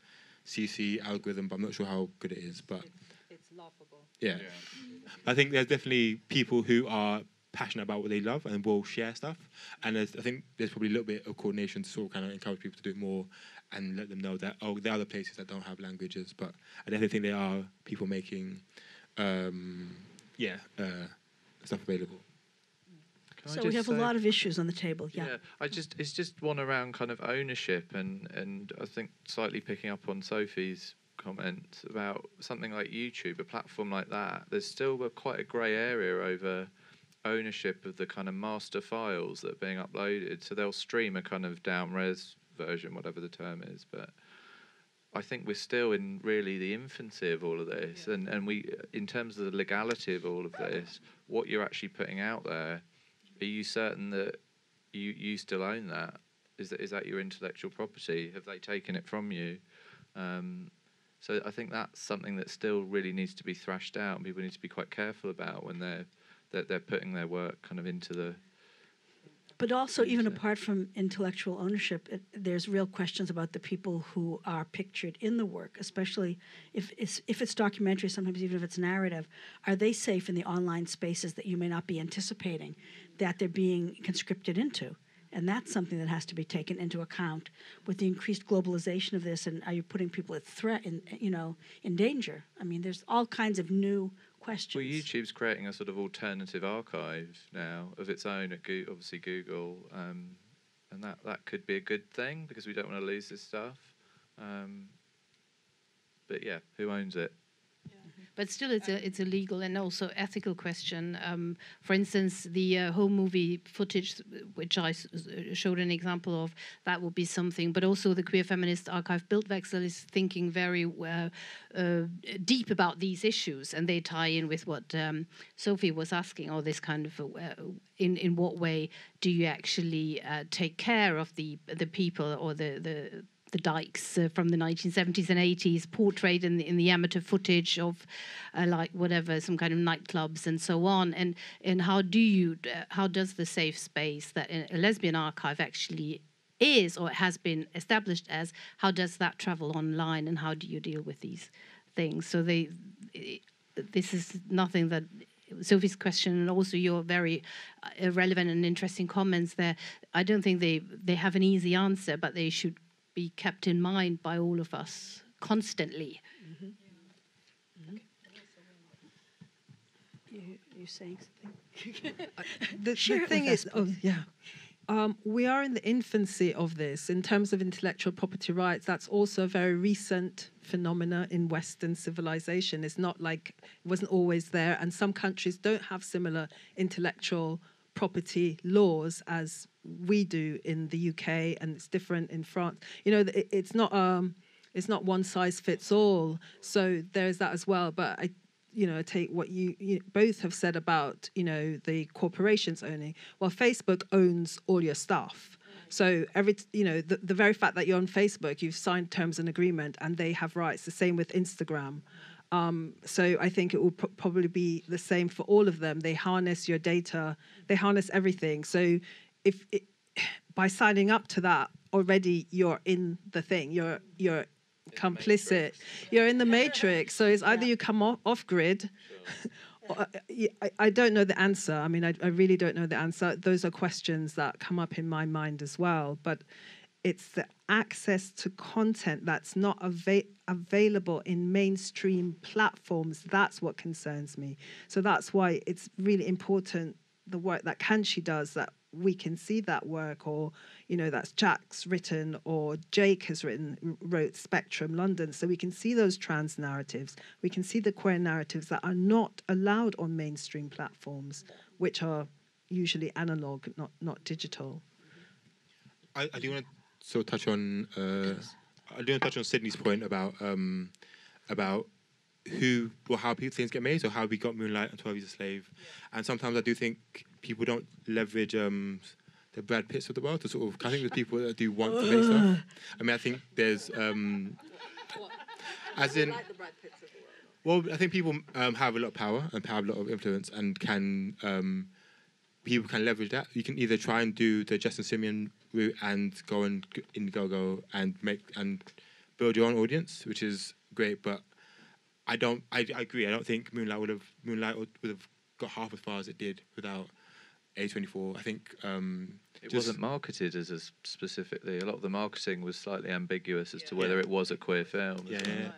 Speaker 15: CC algorithm, but I'm not sure how good it is, but
Speaker 3: it's laughable.
Speaker 15: Yeah. I think there's definitely people who are passionate about what they love and will share stuff, and I think there's probably a little bit of coordination to sort of kind of encourage people to do it more and let them know that there are other places that don't have languages, but I definitely think there are people making stuff available.
Speaker 2: So we have a lot of issues on the table. Yeah.
Speaker 10: It's just one around kind of ownership, and I think slightly picking up on Sophie's comment about something like YouTube, a platform like that. There's still quite a grey area over ownership of the kind of master files that are being uploaded. So they'll stream a kind of down-res version, whatever the term is, but I think we're still in really the infancy of all of this, and we, in terms of the legality of all of this, what you're actually putting out there. Are you certain that you still own that? Is that your intellectual property? Have they taken it from you? So I think that's something that still really needs to be thrashed out, and people need to be quite careful about when they're putting their work kind of into the.
Speaker 2: But also, even apart from intellectual ownership, there's real questions about the people who are pictured in the work, especially if it's documentary, sometimes even if it's narrative. Are they safe in the online spaces that you may not be anticipating that they're being conscripted into? And that's something that has to be taken into account with the increased globalization of this. And are you putting people at threat, in danger? I mean, there's all kinds of new questions.
Speaker 10: Well, YouTube's creating a sort of alternative archive now of its own at obviously Google, and that could be a good thing because we don't want to lose this stuff. But yeah, who owns it?
Speaker 21: But still, it's a legal and also ethical question. For instance, the home movie footage, which I showed an example of, that would be something. But also the Queer Feminist Archive Bildwechsel is thinking very deep about these issues, and they tie in with what Sophie was asking, or this kind of, in what way do you actually take care of the people or the dykes from the 1970s and 80s portrayed in the amateur footage of like whatever, some kind of nightclubs and so on, and how does the safe space that a lesbian archive actually is or has been established as, how does that travel online and how do you deal with these things? So this is nothing that Sophie's question and also your very relevant and interesting comments there. I don't think they have an easy answer, but they should be kept in mind by all of us constantly.
Speaker 2: Mm-hmm. Mm-hmm. You're saying something?
Speaker 3: The thing is, we are in the infancy of this in terms of intellectual property rights. That's also a very recent phenomena in Western civilization. It's not like it wasn't always there, and some countries don't have similar intellectual property laws as we do in the UK, and it's different in France. You know, it's not one size fits all. So there's that as well. But I take what you both have said about, the corporations owning. Well, Facebook owns all your stuff. So the very fact that you're on Facebook, you've signed terms and agreement, and they have rights. The same with Instagram. So I think it will probably be the same for all of them. They harness your data. They harness everything. So by signing up to that, already you're in the thing. You're complicit. You're in the matrix. So it's either you come off grid. Or, I don't know the answer. I mean, I really don't know the answer. Those are questions that come up in my mind as well. But it's the access to content that's not available in mainstream platforms. That's what concerns me. So that's why it's really important, the work that Kanchi does, that we can see that work, or that's Jack's written, or Jake has wrote Spectrum London, so we can see those trans narratives, we can see the queer narratives that are not allowed on mainstream platforms, which are usually analog, not digital.
Speaker 15: I do want to sort of touch on Sydney's point about who or how things get made, so how we got Moonlight and 12 Years a Slave. And sometimes I do think people don't leverage the Brad Pitts of the world to sort of, I think there's people that do want to make stuff. I mean, I think there's, as in, well, I think people have a lot of power and have a lot of influence, and people can leverage that. You can either try and do the Justin Simeon route and go and Indiegogo and build your own audience, which is great, but I agree. I don't think Moonlight would have got half as far as it did without A24. I think
Speaker 10: it wasn't marketed as specifically. A lot of the marketing was slightly ambiguous as to whether it was a queer film.
Speaker 2: Yeah.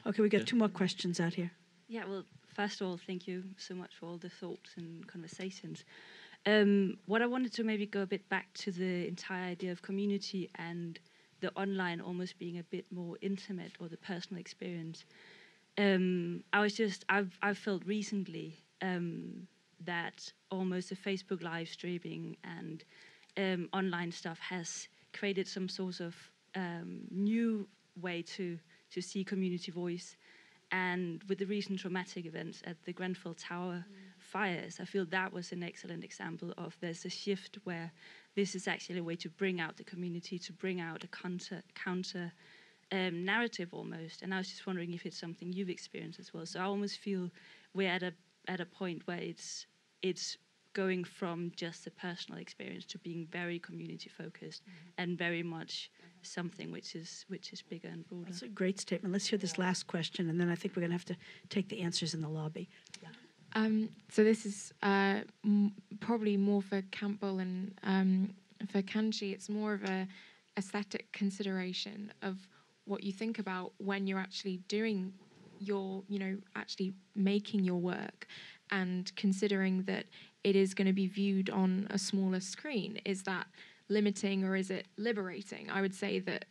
Speaker 2: Okay, we got two more questions out here.
Speaker 7: Yeah. Well, first of all, thank you so much for all the thoughts and conversations. What I wanted to maybe go a bit back to the entire idea of community and the online almost being a bit more intimate, or the personal experience. I've felt recently that almost the Facebook live streaming and online stuff has created some sort of new way to see community voice. And with the recent traumatic events at the Grenfell Tower fires, I feel that was an excellent example of there's a shift where this is actually a way to bring out the community, to bring out a counter narrative almost. And I was just wondering if it's something you've experienced as well. So I almost feel we're at a point where it's going from just a personal experience to being very community focused and very much something which is bigger and broader.
Speaker 2: That's a great statement. Let's hear this last question, and then I think we're going to have to take the answers in the lobby.
Speaker 9: So this is probably more for Campbell and for Kanchi. It's more of a aesthetic consideration of what you think about when you're actually doing your, actually making your work, and considering that it is going to be viewed on a smaller screen. Is that limiting or is it liberating? I would say that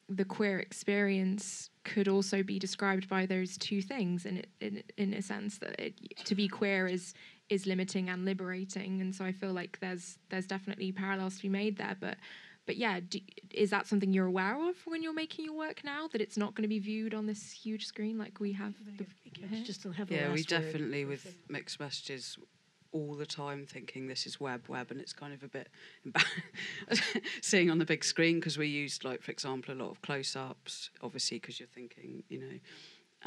Speaker 9: the queer experience could also be described by those two things, in a sense that to be queer is limiting and liberating, and so I feel like there's definitely parallels to be made there. But yeah, is that something you're aware of when you're making your work now, that it's not going to be viewed on this huge screen like we have?
Speaker 12: We definitely with mixed messages all the time thinking this is web, and it's kind of a bit seeing on the big screen, because we used, like, for example, a lot of close-ups, obviously, because you're thinking,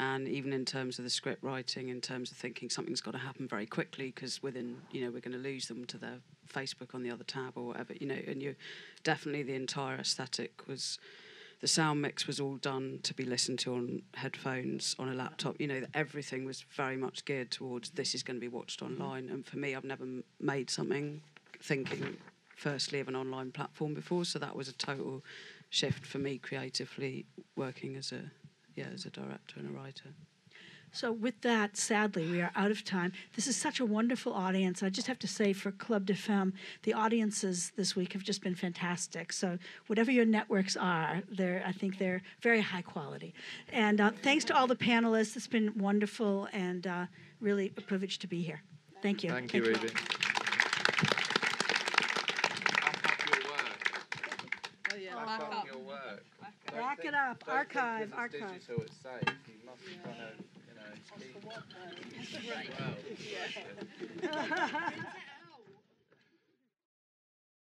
Speaker 12: And even in terms of the script writing, in terms of thinking something's got to happen very quickly because within, we're going to lose them to their Facebook on the other tab or whatever, and you definitely the entire aesthetic was, the sound mix was all done to be listened to on headphones, on a laptop, everything was very much geared towards this is going to be watched online. And for me, I've never made something thinking firstly of an online platform before, so that was a total shift for me creatively working as a director and a writer.
Speaker 2: So with that, sadly, we are out of time. This is such a wonderful audience. I just have to say for Club de Femme, the audiences this week have just been fantastic. So whatever your networks are, I think they're very high quality. And thanks to all the panelists. It's been wonderful and really a privilege to be here. Thank you.
Speaker 10: Thank you, Ruby.
Speaker 2: Back it up. Archive.
Speaker 10: Digital, it's safe. You must kind of, keep...
Speaker 2: That's right.